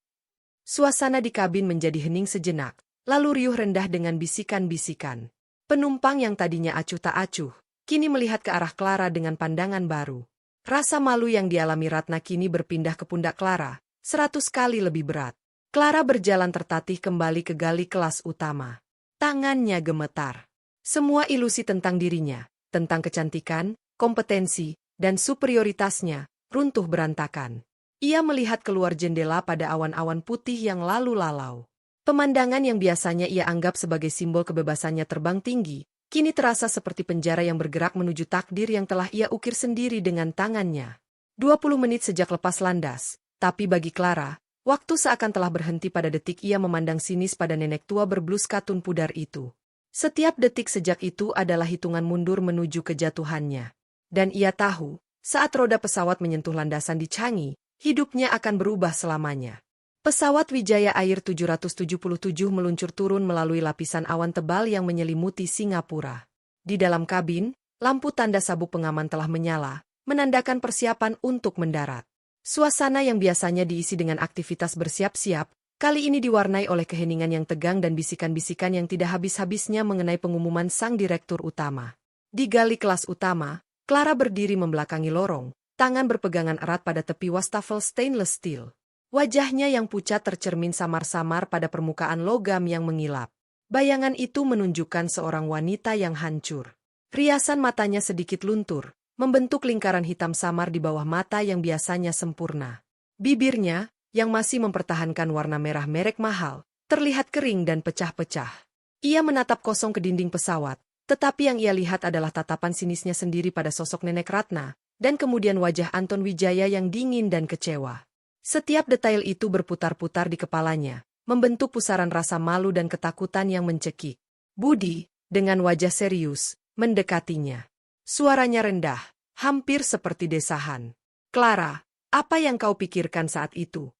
Suasana di kabin menjadi hening sejenak, lalu riuh rendah dengan bisikan-bisikan. Penumpang yang tadinya acuh tak acuh, kini melihat ke arah Clara dengan pandangan baru. Rasa malu yang dialami Ratna kini berpindah ke pundak Clara, 100 kali lebih berat. Clara berjalan tertatih kembali ke gali kelas utama. Tangannya gemetar. Semua ilusi tentang dirinya, tentang kecantikan, kompetensi, dan superioritasnya, runtuh berantakan. Ia melihat keluar jendela pada awan-awan putih yang lalu lalau. Pemandangan yang biasanya ia anggap sebagai simbol kebebasannya terbang tinggi, kini terasa seperti penjara yang bergerak menuju takdir yang telah ia ukir sendiri dengan tangannya. 20 menit sejak lepas landas, tapi bagi Clara, waktu seakan telah berhenti pada detik ia memandang sinis pada nenek tua berblus katun pudar itu. Setiap detik sejak itu adalah hitungan mundur menuju kejatuhannya. Dan ia tahu, saat roda pesawat menyentuh landasan di Changi, hidupnya akan berubah selamanya. Pesawat Wijaya Air 777 meluncur turun melalui lapisan awan tebal yang menyelimuti Singapura. Di dalam kabin, lampu tanda sabuk pengaman telah menyala, menandakan persiapan untuk mendarat. Suasana yang biasanya diisi dengan aktivitas bersiap-siap, kali ini diwarnai oleh keheningan yang tegang dan bisikan-bisikan yang tidak habis-habisnya mengenai pengumuman sang direktur utama. Di gali kelas utama, Clara berdiri membelakangi lorong, tangan berpegangan erat pada tepi wastafel stainless steel. Wajahnya yang pucat tercermin samar-samar pada permukaan logam yang mengilap. Bayangan itu menunjukkan seorang wanita yang hancur. Riasan matanya sedikit luntur, membentuk lingkaran hitam samar di bawah mata yang biasanya sempurna. Bibirnya, yang masih mempertahankan warna merah merek mahal, terlihat kering dan pecah-pecah. Ia menatap kosong ke dinding pesawat, tetapi yang ia lihat adalah tatapan sinisnya sendiri pada sosok nenek Ratna, dan kemudian wajah Anton Wijaya yang dingin dan kecewa. Setiap detail itu berputar-putar di kepalanya, membentuk pusaran rasa malu dan ketakutan yang mencekik. Budi, dengan wajah serius, mendekatinya. Suaranya rendah, hampir seperti desahan. Clara, apa yang kau pikirkan saat itu?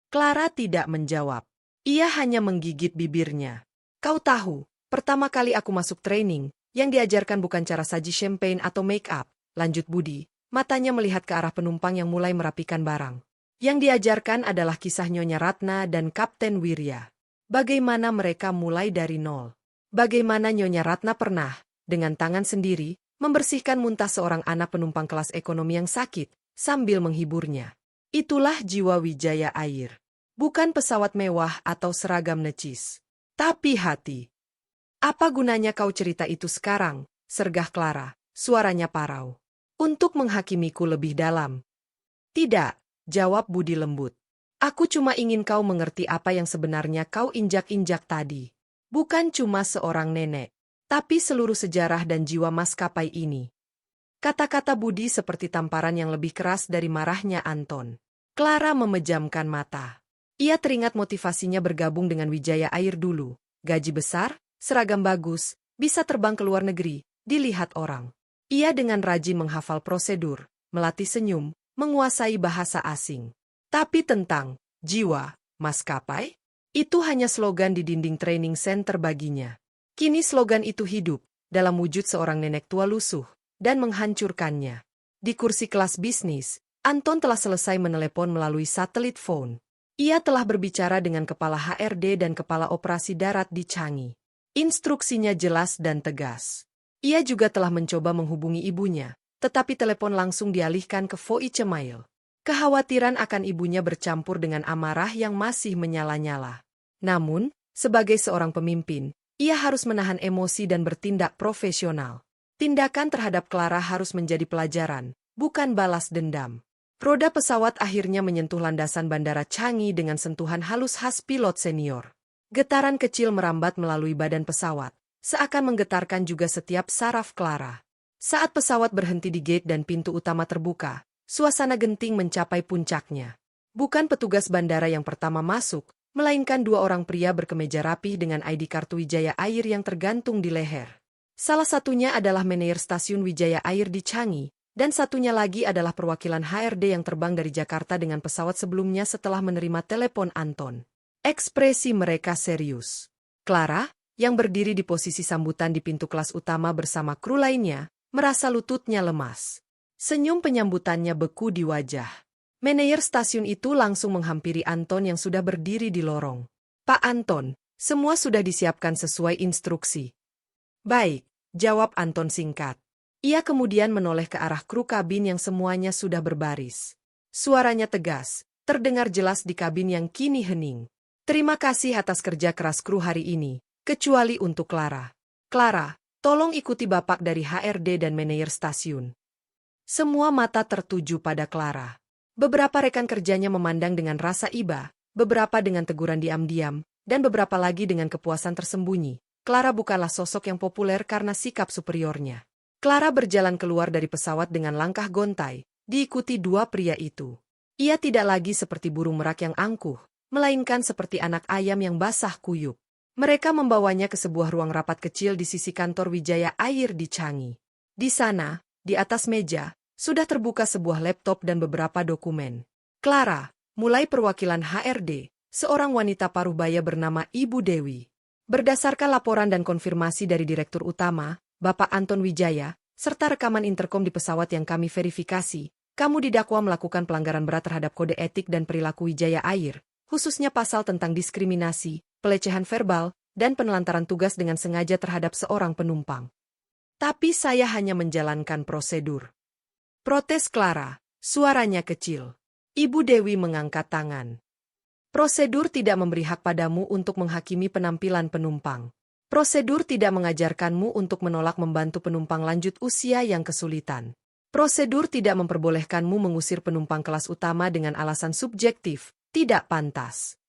Clara tidak menjawab. Ia hanya menggigit bibirnya. Kau tahu, pertama kali aku masuk training, yang diajarkan bukan cara saji champagne atau make up, lanjut Budi. Matanya melihat ke arah penumpang yang mulai merapikan barang. Yang diajarkan adalah kisah Nyonya Ratna dan Kapten Wirya. Bagaimana mereka mulai dari nol. Bagaimana Nyonya Ratna pernah, dengan tangan sendiri, membersihkan muntah seorang anak penumpang kelas ekonomi yang sakit, sambil menghiburnya. Itulah jiwa Wijaya Air. Bukan pesawat mewah atau seragam necis. Tapi hati. Apa gunanya kau cerita itu sekarang, sergah Clara, suaranya parau. Untuk menghakimiku lebih dalam. Tidak, jawab Budi lembut. Aku cuma ingin kau mengerti apa yang sebenarnya kau injak-injak tadi. Bukan cuma seorang nenek, tapi seluruh sejarah dan jiwa maskapai ini. Kata-kata Budi seperti tamparan yang lebih keras dari marahnya Anton. Clara memejamkan mata. Ia teringat motivasinya bergabung dengan Wijaya Air dulu. Gaji besar, seragam bagus, bisa terbang ke luar negeri, dilihat orang. Ia dengan rajin menghafal prosedur, melatih senyum, menguasai bahasa asing. Tapi tentang jiwa maskapai, itu hanya slogan di dinding training center baginya. Kini slogan itu hidup, dalam wujud seorang nenek tua lusuh, dan menghancurkannya. Di kursi kelas bisnis, Anton telah selesai menelepon melalui satelit phone. Ia telah berbicara dengan kepala HRD dan kepala operasi darat di Changi. Instruksinya jelas dan tegas. Ia juga telah mencoba menghubungi ibunya, tetapi telepon langsung dialihkan ke Foi Chemail. Kekhawatiran akan ibunya bercampur dengan amarah yang masih menyala-nyala. Namun, sebagai seorang pemimpin, ia harus menahan emosi dan bertindak profesional. Tindakan terhadap Clara harus menjadi pelajaran, bukan balas dendam. Roda pesawat akhirnya menyentuh landasan bandara Changi dengan sentuhan halus khas pilot senior. Getaran kecil merambat melalui badan pesawat, seakan menggetarkan juga setiap saraf Clara. Saat pesawat berhenti di gate dan pintu utama terbuka, suasana genting mencapai puncaknya. Bukan petugas bandara yang pertama masuk, melainkan dua orang pria berkemeja rapih dengan ID kartu Wijaya Air yang tergantung di leher. Salah satunya adalah manajer stasiun Wijaya Air di Changi, dan satunya lagi adalah perwakilan HRD yang terbang dari Jakarta dengan pesawat sebelumnya setelah menerima telepon Anton. Ekspresi mereka serius. Clara, yang berdiri di posisi sambutan di pintu kelas utama bersama kru lainnya, merasa lututnya lemas. Senyum penyambutannya beku di wajah. Manajer stasiun itu langsung menghampiri Anton yang sudah berdiri di lorong. "Pak Anton, semua sudah disiapkan sesuai instruksi." "Baik," jawab Anton singkat. Ia kemudian menoleh ke arah kru kabin yang semuanya sudah berbaris. Suaranya tegas, terdengar jelas di kabin yang kini hening. "Terima kasih atas kerja keras kru hari ini, kecuali untuk Clara. Clara, tolong ikuti Bapak dari HRD dan manajer stasiun." Semua mata tertuju pada Clara. Beberapa rekan kerjanya memandang dengan rasa iba, beberapa dengan teguran diam-diam, dan beberapa lagi dengan kepuasan tersembunyi. Clara bukanlah sosok yang populer karena sikap superiornya. Clara berjalan keluar dari pesawat dengan langkah gontai, diikuti dua pria itu. Ia tidak lagi seperti burung merak yang angkuh, melainkan seperti anak ayam yang basah kuyup. Mereka membawanya ke sebuah ruang rapat kecil di sisi kantor Wijaya Air di Changi. Di sana, di atas meja, sudah terbuka sebuah laptop dan beberapa dokumen. Clara, mulai perwakilan HRD, seorang wanita paruh baya bernama Ibu Dewi. Berdasarkan laporan dan konfirmasi dari Direktur Utama, Bapak Anton Wijaya, serta rekaman interkom di pesawat yang kami verifikasi, kamu didakwa melakukan pelanggaran berat terhadap kode etik dan perilaku Wijaya Air, khususnya pasal tentang diskriminasi, pelecehan verbal, dan penelantaran tugas dengan sengaja terhadap seorang penumpang. Tapi saya hanya menjalankan prosedur. Protes Clara, suaranya kecil. Ibu Dewi mengangkat tangan. Prosedur tidak memberi hak padamu untuk menghakimi penampilan penumpang. Prosedur tidak mengajarkanmu untuk menolak membantu penumpang lanjut usia yang kesulitan. Prosedur tidak memperbolehkanmu mengusir penumpang kelas utama dengan alasan subjektif, tidak pantas.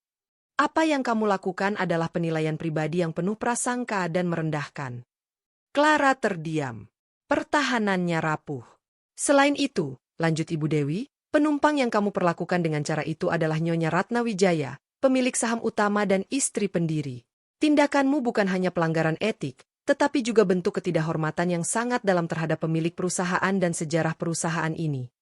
Apa yang kamu lakukan adalah penilaian pribadi yang penuh prasangka dan merendahkan. Clara terdiam. Pertahanannya rapuh. Selain itu, lanjut Ibu Dewi, penumpang yang kamu perlakukan dengan cara itu adalah Nyonya Ratna Wijaya, pemilik saham utama dan istri pendiri. Tindakanmu bukan hanya pelanggaran etik, tetapi juga bentuk ketidakhormatan yang sangat dalam terhadap pemilik perusahaan dan sejarah perusahaan ini.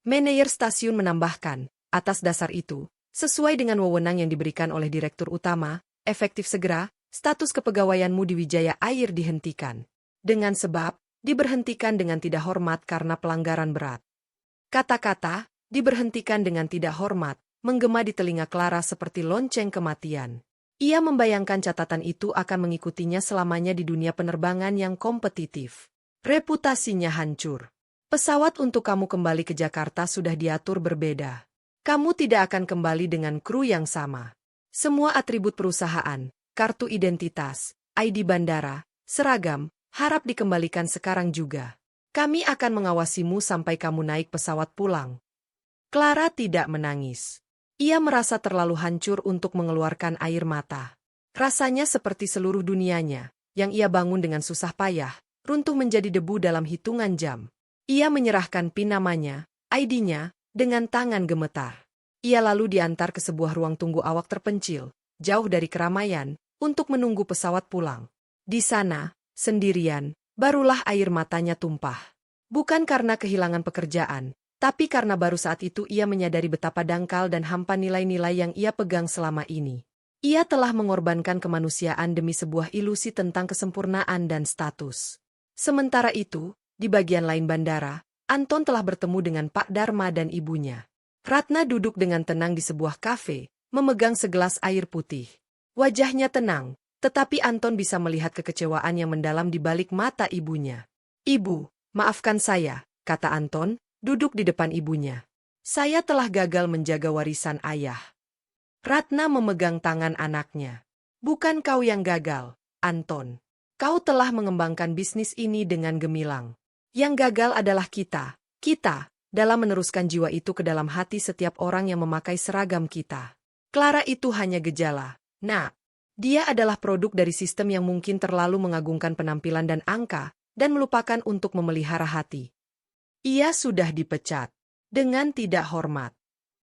Manajer stasiun menambahkan, atas dasar itu, sesuai dengan wewenang yang diberikan oleh Direktur Utama, efektif segera, status kepegawaianmu di Wijaya Air dihentikan. Dengan sebab, diberhentikan dengan tidak hormat karena pelanggaran berat. Kata-kata, diberhentikan dengan tidak hormat, menggema di telinga Clara seperti lonceng kematian. Ia membayangkan catatan itu akan mengikutinya selamanya di dunia penerbangan yang kompetitif. Reputasinya hancur. Pesawat untuk kamu kembali ke Jakarta sudah diatur berbeda. Kamu tidak akan kembali dengan kru yang sama. Semua atribut perusahaan, kartu identitas, ID bandara, seragam, harap dikembalikan sekarang juga. Kami akan mengawasimu sampai kamu naik pesawat pulang. Clara tidak menangis. Ia merasa terlalu hancur untuk mengeluarkan air mata. Rasanya seperti seluruh dunianya, yang ia bangun dengan susah payah, runtuh menjadi debu dalam hitungan jam. Ia menyerahkan PIN namanya, ID-nya, dengan tangan gemetar. Ia lalu diantar ke sebuah ruang tunggu awak terpencil, jauh dari keramaian, untuk menunggu pesawat pulang. Di sana, sendirian, barulah air matanya tumpah. Bukan karena kehilangan pekerjaan, tapi karena baru saat itu ia menyadari betapa dangkal dan hampa nilai-nilai yang ia pegang selama ini. Ia telah mengorbankan kemanusiaan demi sebuah ilusi tentang kesempurnaan dan status. Sementara itu, di bagian lain bandara, Anton telah bertemu dengan Pak Dharma dan ibunya. Ratna duduk dengan tenang di sebuah kafe, memegang segelas air putih. Wajahnya tenang, tetapi Anton bisa melihat kekecewaan yang mendalam di balik mata ibunya. "Ibu, maafkan saya," kata Anton, duduk di depan ibunya. "Saya telah gagal menjaga warisan ayah." Ratna memegang tangan anaknya. "Bukan kau yang gagal, Anton. Kau telah mengembangkan bisnis ini dengan gemilang. Yang gagal adalah kita, dalam meneruskan jiwa itu ke dalam hati setiap orang yang memakai seragam kita. Clara itu hanya gejala, Nak. Dia adalah produk dari sistem yang mungkin terlalu mengagungkan penampilan dan angka, dan melupakan untuk memelihara hati. Ia sudah dipecat. Dengan tidak hormat."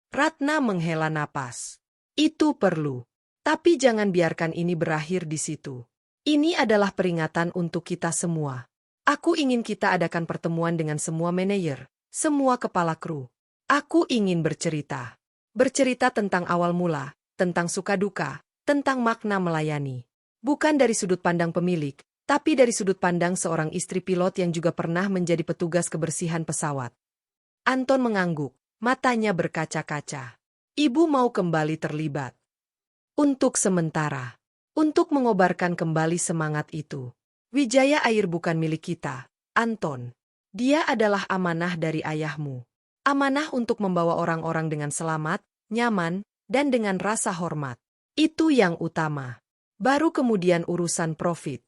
Ratna menghela napas. Itu perlu. Tapi jangan biarkan ini berakhir di situ. Ini adalah peringatan untuk kita semua. Aku ingin kita adakan pertemuan dengan semua manajer, semua kepala kru. Aku ingin bercerita. Bercerita tentang awal mula, tentang suka duka, tentang makna melayani. Bukan dari sudut pandang pemilik, tapi dari sudut pandang seorang istri pilot yang juga pernah menjadi petugas kebersihan pesawat. Anton mengangguk, matanya berkaca-kaca. Ibu mau kembali terlibat. Untuk sementara. Untuk mengobarkan kembali semangat itu. Wijaya Air bukan milik kita, Anton. Dia adalah amanah dari ayahmu. Amanah untuk membawa orang-orang dengan selamat, nyaman, dan dengan rasa hormat. Itu yang utama. Baru kemudian urusan profit.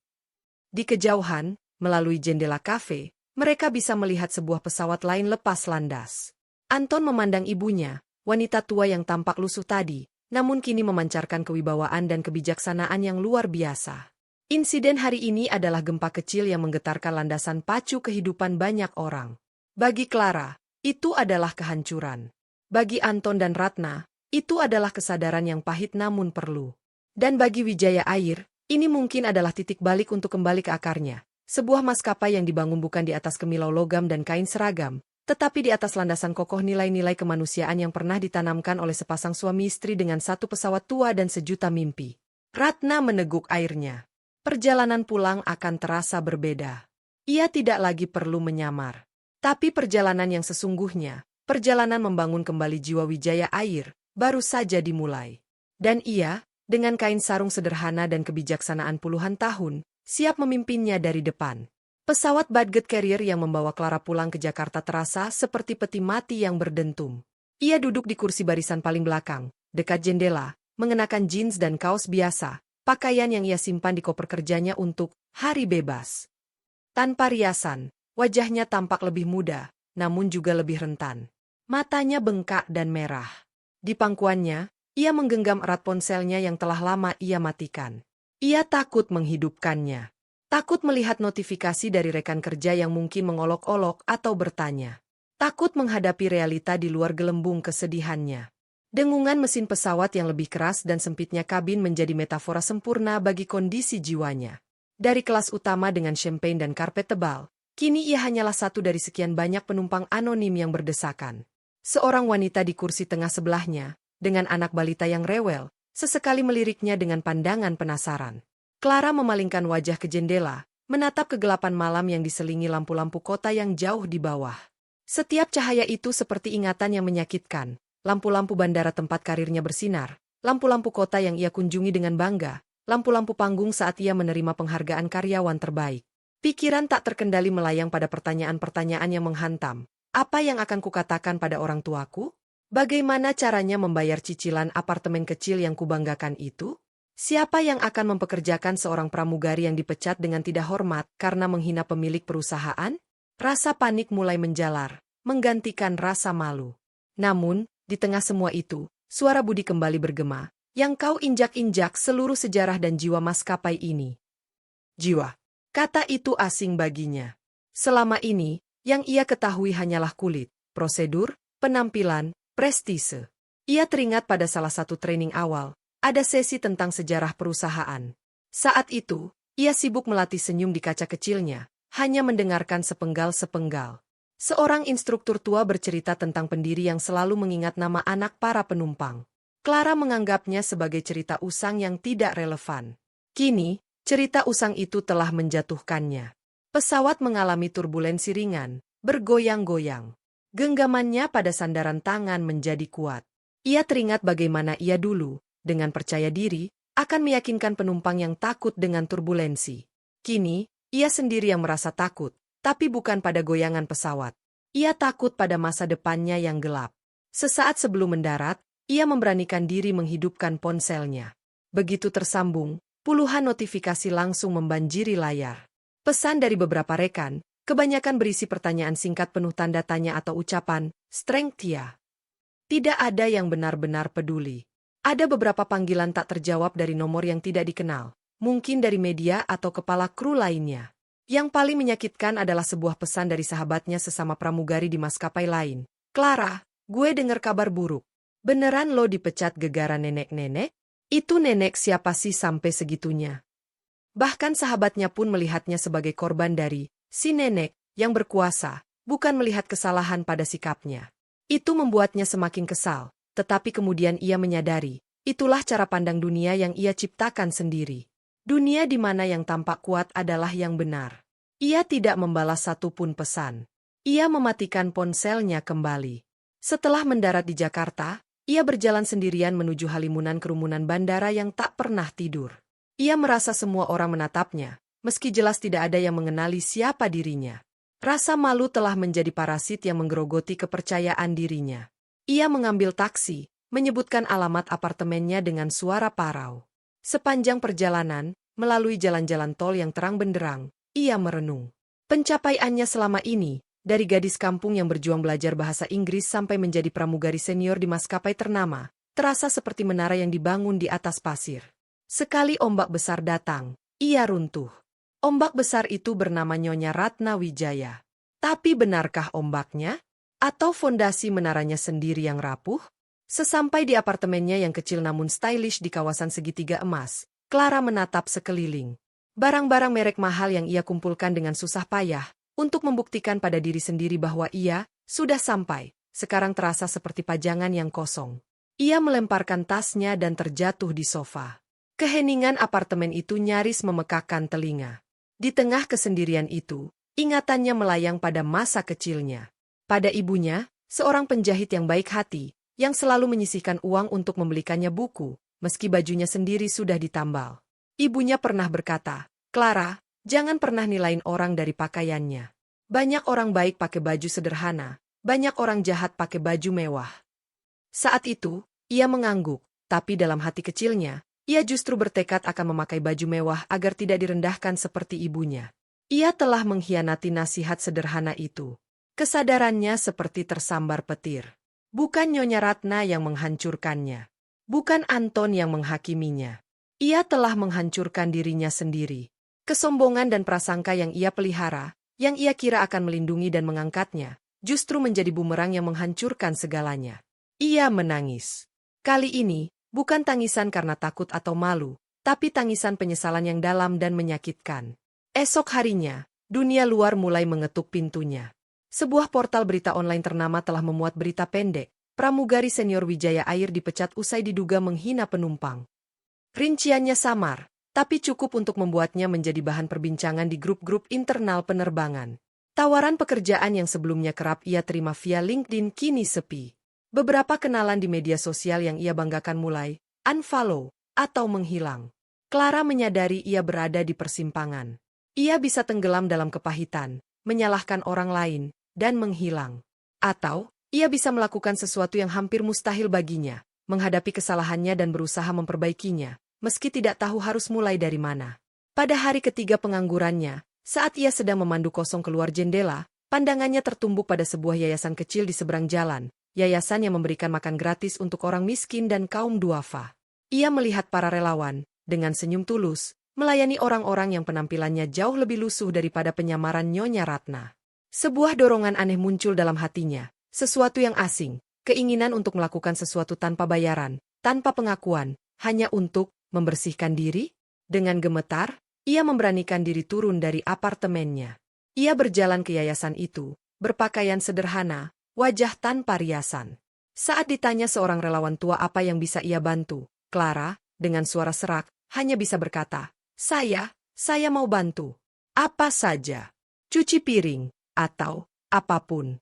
Di kejauhan, melalui jendela kafe, mereka bisa melihat sebuah pesawat lain lepas landas. Anton memandang ibunya, wanita tua yang tampak lusuh tadi, namun kini memancarkan kewibawaan dan kebijaksanaan yang luar biasa. Insiden hari ini adalah gempa kecil yang menggetarkan landasan pacu kehidupan banyak orang. Bagi Clara, itu adalah kehancuran. Bagi Anton dan Ratna, itu adalah kesadaran yang pahit namun perlu. Dan bagi Wijaya Air, ini mungkin adalah titik balik untuk kembali ke akarnya. Sebuah maskapai yang dibangun bukan di atas kemilau logam dan kain seragam, tetapi di atas landasan kokoh nilai-nilai kemanusiaan yang pernah ditanamkan oleh sepasang suami istri dengan satu pesawat tua dan sejuta mimpi. Ratna meneguk airnya. Perjalanan pulang akan terasa berbeda. Ia tidak lagi perlu menyamar. Tapi perjalanan yang sesungguhnya, perjalanan membangun kembali jiwa Wijaya Air, baru saja dimulai. Dan ia, dengan kain sarung sederhana dan kebijaksanaan puluhan tahun, siap memimpinnya dari depan. Pesawat budget carrier yang membawa Clara pulang ke Jakarta terasa seperti peti mati yang berdentum. Ia duduk di kursi barisan paling belakang, dekat jendela, mengenakan jeans dan kaos biasa, pakaian yang ia simpan di koper kerjanya untuk hari bebas. Tanpa riasan, wajahnya tampak lebih muda, namun juga lebih rentan. Matanya bengkak dan merah. Di pangkuannya, ia menggenggam erat ponselnya yang telah lama ia matikan. Ia takut menghidupkannya. Takut melihat notifikasi dari rekan kerja yang mungkin mengolok-olok atau bertanya. Takut menghadapi realita di luar gelembung kesedihannya. Dengungan mesin pesawat yang lebih keras dan sempitnya kabin menjadi metafora sempurna bagi kondisi jiwanya. Dari kelas utama dengan champagne dan karpet tebal, kini ia hanyalah satu dari sekian banyak penumpang anonim yang berdesakan. Seorang wanita di kursi tengah sebelahnya, dengan anak balita yang rewel, sesekali meliriknya dengan pandangan penasaran. Clara memalingkan wajah ke jendela, menatap kegelapan malam yang diselingi lampu-lampu kota yang jauh di bawah. Setiap cahaya itu seperti ingatan yang menyakitkan, lampu-lampu bandara tempat karirnya bersinar, lampu-lampu kota yang ia kunjungi dengan bangga, lampu-lampu panggung saat ia menerima penghargaan karyawan terbaik. Pikiran tak terkendali melayang pada pertanyaan-pertanyaan yang menghantam. Apa yang akan kukatakan pada orang tuaku? Bagaimana caranya membayar cicilan apartemen kecil yang kubanggakan itu? Siapa yang akan mempekerjakan seorang pramugari yang dipecat dengan tidak hormat karena menghina pemilik perusahaan? Rasa panik mulai menjalar, menggantikan rasa malu. Namun, di tengah semua itu, suara Budi kembali bergema, yang kau injak-injak seluruh sejarah dan jiwa maskapai ini. Jiwa. Kata itu asing baginya. Selama ini, yang ia ketahui hanyalah kulit, prosedur, penampilan, prestise. Ia teringat pada salah satu training awal, ada sesi tentang sejarah perusahaan. Saat itu, ia sibuk melatih senyum di kaca kecilnya, hanya mendengarkan sepenggal-sepenggal. Seorang instruktur tua bercerita tentang pendiri yang selalu mengingat nama anak para penumpang. Clara menganggapnya sebagai cerita usang yang tidak relevan. Kini, cerita usang itu telah menjatuhkannya. Pesawat mengalami turbulensi ringan, bergoyang-goyang. Genggamannya pada sandaran tangan menjadi kuat. Ia teringat bagaimana ia dulu, dengan percaya diri, akan meyakinkan penumpang yang takut dengan turbulensi. Kini, ia sendiri yang merasa takut, tapi bukan pada goyangan pesawat. Ia takut pada masa depannya yang gelap. Sesaat sebelum mendarat, ia memberanikan diri menghidupkan ponselnya. Begitu tersambung, puluhan notifikasi langsung membanjiri layar. Pesan dari beberapa rekan, kebanyakan berisi pertanyaan singkat penuh tanda tanya atau ucapan, "Strength ya." Tidak ada yang benar-benar peduli. Ada beberapa panggilan tak terjawab dari nomor yang tidak dikenal, mungkin dari media atau kepala kru lainnya. Yang paling menyakitkan adalah sebuah pesan dari sahabatnya sesama pramugari di maskapai lain. "Clara, gue dengar kabar buruk. Beneran lo dipecat gegara nenek-nenek? Itu nenek siapa sih sampai segitunya? Bahkan sahabatnya pun melihatnya sebagai korban dari si nenek yang berkuasa, bukan melihat kesalahan pada sikapnya. Itu membuatnya semakin kesal, tetapi kemudian ia menyadari, itulah cara pandang dunia yang ia ciptakan sendiri. Dunia di mana yang tampak kuat adalah yang benar. Ia tidak membalas satupun pesan. Ia mematikan ponselnya kembali. Setelah mendarat di Jakarta, ia berjalan sendirian menuju halimunan kerumunan bandara yang tak pernah tidur. Ia merasa semua orang menatapnya, meski jelas tidak ada yang mengenali siapa dirinya. Rasa malu telah menjadi parasit yang menggerogoti kepercayaan dirinya. Ia mengambil taksi, menyebutkan alamat apartemennya dengan suara parau. Sepanjang perjalanan, melalui jalan-jalan tol yang terang benderang, ia merenung. Pencapaiannya selama ini, dari gadis kampung yang berjuang belajar bahasa Inggris sampai menjadi pramugari senior di maskapai ternama, terasa seperti menara yang dibangun di atas pasir. Sekali ombak besar datang, ia runtuh. Ombak besar itu bernama Nyonya Ratna Wijaya. Tapi benarkah ombaknya? Atau fondasi menaranya sendiri yang rapuh? Sesampai di apartemennya yang kecil namun stylish di kawasan segitiga emas, Clara menatap sekeliling. Barang-barang merek mahal yang ia kumpulkan dengan susah payah, untuk membuktikan pada diri sendiri bahwa ia sudah sampai, sekarang terasa seperti pajangan yang kosong. Ia melemparkan tasnya dan terjatuh di sofa. Keheningan apartemen itu nyaris memekakkan telinga. Di tengah kesendirian itu, ingatannya melayang pada masa kecilnya. Pada ibunya, seorang penjahit yang baik hati, yang selalu menyisihkan uang untuk membelikannya buku, meski bajunya sendiri sudah ditambal. Ibunya pernah berkata, "Clara, jangan pernah nilain orang dari pakaiannya. Banyak orang baik pakai baju sederhana, banyak orang jahat pakai baju mewah." Saat itu, ia mengangguk, tapi dalam hati kecilnya, ia justru bertekad akan memakai baju mewah agar tidak direndahkan seperti ibunya. Ia telah mengkhianati nasihat sederhana itu. Kesadarannya seperti tersambar petir. Bukan Nyonya Ratna yang menghancurkannya. Bukan Anton yang menghakiminya. Ia telah menghancurkan dirinya sendiri. Kesombongan dan prasangka yang ia pelihara, yang ia kira akan melindungi dan mengangkatnya, justru menjadi bumerang yang menghancurkan segalanya. Ia menangis. Kali ini, bukan tangisan karena takut atau malu, tapi tangisan penyesalan yang dalam dan menyakitkan. Esok harinya, dunia luar mulai mengetuk pintunya. Sebuah portal berita online ternama telah memuat berita pendek, pramugari senior Wijaya Air dipecat usai diduga menghina penumpang. Rinciannya samar, tapi cukup untuk membuatnya menjadi bahan perbincangan di grup-grup internal penerbangan. Tawaran pekerjaan yang sebelumnya kerap ia terima via LinkedIn kini sepi. Beberapa kenalan di media sosial yang ia banggakan mulai unfollow atau menghilang. Clara menyadari ia berada di persimpangan. Ia bisa tenggelam dalam kepahitan, menyalahkan orang lain, dan menghilang. Atau, ia bisa melakukan sesuatu yang hampir mustahil baginya, menghadapi kesalahannya dan berusaha memperbaikinya, meski tidak tahu harus mulai dari mana. Pada hari ketiga penganggurannya, saat ia sedang memandu kosong keluar jendela, pandangannya tertumbuk pada sebuah yayasan kecil di seberang jalan, yayasan yang memberikan makan gratis untuk orang miskin dan kaum duafa. Ia melihat para relawan, dengan senyum tulus, melayani orang-orang yang penampilannya jauh lebih lusuh daripada penyamaran Nyonya Ratna. Sebuah dorongan aneh muncul dalam hatinya, sesuatu yang asing, keinginan untuk melakukan sesuatu tanpa bayaran, tanpa pengakuan, hanya untuk membersihkan diri. Dengan gemetar, ia memberanikan diri turun dari apartemennya. Ia berjalan ke yayasan itu, berpakaian sederhana, wajah tanpa riasan. Saat ditanya seorang relawan tua apa yang bisa ia bantu, Clara, dengan suara serak, hanya bisa berkata, Saya mau bantu. Apa saja. Cuci piring, atau apapun."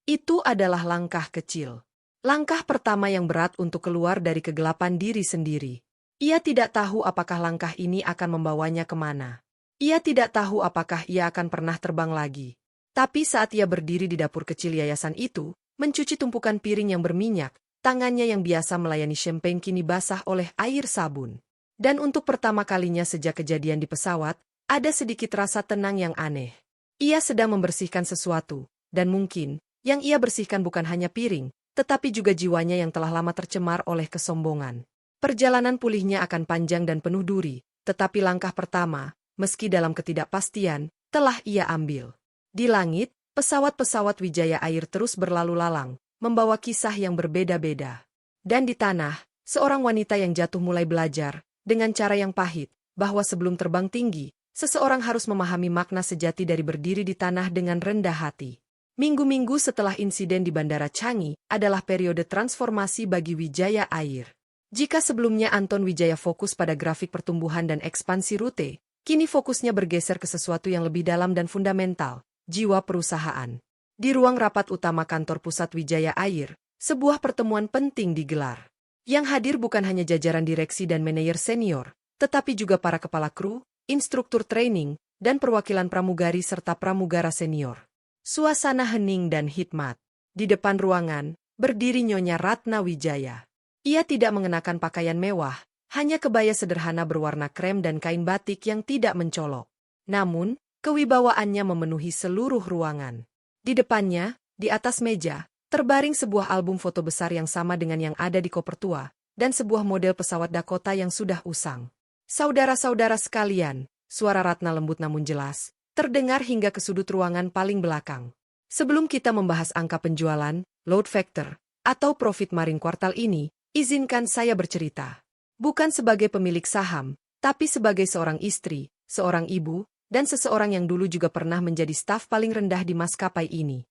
Itu adalah langkah kecil. Langkah pertama yang berat untuk keluar dari kegelapan diri sendiri. Ia tidak tahu apakah langkah ini akan membawanya kemana. Ia tidak tahu apakah ia akan pernah terbang lagi. Tapi saat ia berdiri di dapur kecil yayasan itu, mencuci tumpukan piring yang berminyak, tangannya yang biasa melayani champagne kini basah oleh air sabun. Dan untuk pertama kalinya sejak kejadian di pesawat, ada sedikit rasa tenang yang aneh. Ia sedang membersihkan sesuatu, dan mungkin, yang ia bersihkan bukan hanya piring, tetapi juga jiwanya yang telah lama tercemar oleh kesombongan. Perjalanan pulihnya akan panjang dan penuh duri, tetapi langkah pertama, meski dalam ketidakpastian, telah ia ambil. Di langit, pesawat-pesawat Wijaya Air terus berlalu lalang, membawa kisah yang berbeda-beda. Dan di tanah, seorang wanita yang jatuh mulai belajar, dengan cara yang pahit, bahwa sebelum terbang tinggi, seseorang harus memahami makna sejati dari berdiri di tanah dengan rendah hati. Minggu-minggu setelah insiden di Bandara Changi adalah periode transformasi bagi Wijaya Air. Jika sebelumnya Anton Wijaya fokus pada grafik pertumbuhan dan ekspansi rute, kini fokusnya bergeser ke sesuatu yang lebih dalam dan fundamental, jiwa perusahaan. Di ruang rapat utama kantor pusat Wijaya Air, sebuah pertemuan penting digelar. Yang hadir bukan hanya jajaran direksi dan manajer senior, tetapi juga para kepala kru, instruktur training, dan perwakilan pramugari serta pramugara senior. Suasana hening dan hikmat. Di depan ruangan, berdiri Nyonya Ratna Wijaya. Ia tidak mengenakan pakaian mewah, hanya kebaya sederhana berwarna krem dan kain batik yang tidak mencolok. Namun, kewibawaannya memenuhi seluruh ruangan. Di depannya, di atas meja, terbaring sebuah album foto besar yang sama dengan yang ada di koper tua, dan sebuah model pesawat Dakota yang sudah usang. Saudara-saudara sekalian, suara Ratna lembut namun jelas, terdengar hingga ke sudut ruangan paling belakang. Sebelum kita membahas angka penjualan, load factor, atau profit margin kuartal ini, izinkan saya bercerita. Bukan sebagai pemilik saham, tapi sebagai seorang istri, seorang ibu, dan seseorang yang dulu juga pernah menjadi staf paling rendah di maskapai ini.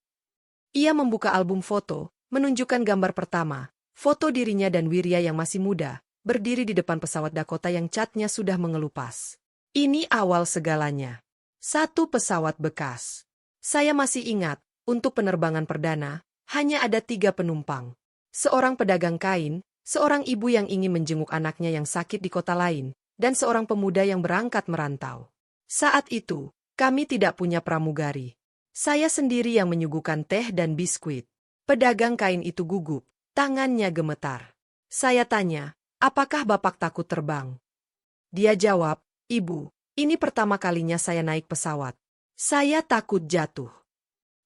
Ia membuka album foto, menunjukkan gambar pertama, foto dirinya dan Wirya yang masih muda, berdiri di depan pesawat Dakota yang catnya sudah mengelupas. Ini awal segalanya. Satu pesawat bekas. Saya masih ingat, untuk penerbangan perdana, hanya ada 3 penumpang. Seorang pedagang kain, seorang ibu yang ingin menjenguk anaknya yang sakit di kota lain, dan seorang pemuda yang berangkat merantau. Saat itu, kami tidak punya pramugari. Saya sendiri yang menyuguhkan teh dan biskuit. Pedagang kain itu gugup, tangannya gemetar. Saya tanya, apakah Bapak takut terbang? Dia jawab, Ibu, ini pertama kalinya saya naik pesawat. Saya takut jatuh.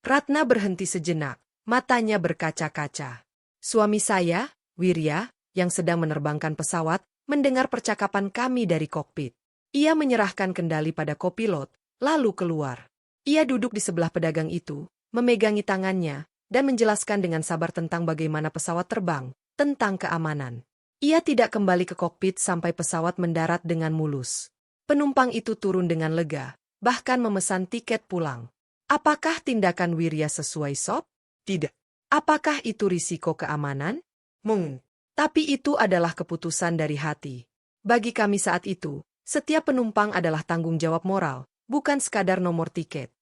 Ratna berhenti sejenak, matanya berkaca-kaca. Suami saya, Wirya, yang sedang menerbangkan pesawat, mendengar percakapan kami dari kokpit. Ia menyerahkan kendali pada kopilot, lalu keluar. Ia duduk di sebelah pedagang itu, memegangi tangannya, dan menjelaskan dengan sabar tentang bagaimana pesawat terbang, tentang keamanan. Ia tidak kembali ke kokpit sampai pesawat mendarat dengan mulus. Penumpang itu turun dengan lega, bahkan memesan tiket pulang. Apakah tindakan Wirya sesuai SOP? Tidak. Apakah itu risiko keamanan? Tapi itu adalah keputusan dari hati. Bagi kami saat itu, setiap penumpang adalah tanggung jawab moral, bukan sekadar nomor tiket.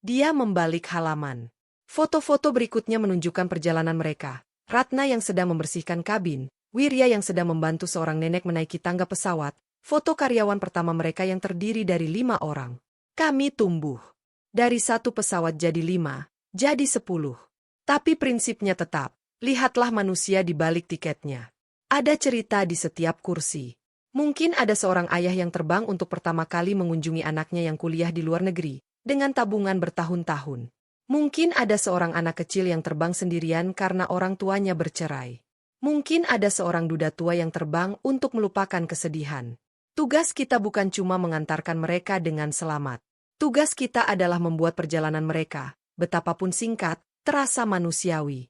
Dia membalik halaman. Foto-foto berikutnya menunjukkan perjalanan mereka. Ratna yang sedang membersihkan kabin, Wirya yang sedang membantu seorang nenek menaiki tangga pesawat, foto karyawan pertama mereka yang terdiri dari 5 orang. Kami tumbuh. Dari 1 pesawat jadi 5, jadi 10. Tapi prinsipnya tetap, lihatlah manusia di balik tiketnya. Ada cerita di setiap kursi. Mungkin ada seorang ayah yang terbang untuk pertama kali mengunjungi anaknya yang kuliah di luar negeri, dengan tabungan bertahun-tahun. Mungkin ada seorang anak kecil yang terbang sendirian karena orang tuanya bercerai. Mungkin ada seorang duda tua yang terbang untuk melupakan kesedihan. Tugas kita bukan cuma mengantarkan mereka dengan selamat. Tugas kita adalah membuat perjalanan mereka, betapapun singkat, terasa manusiawi.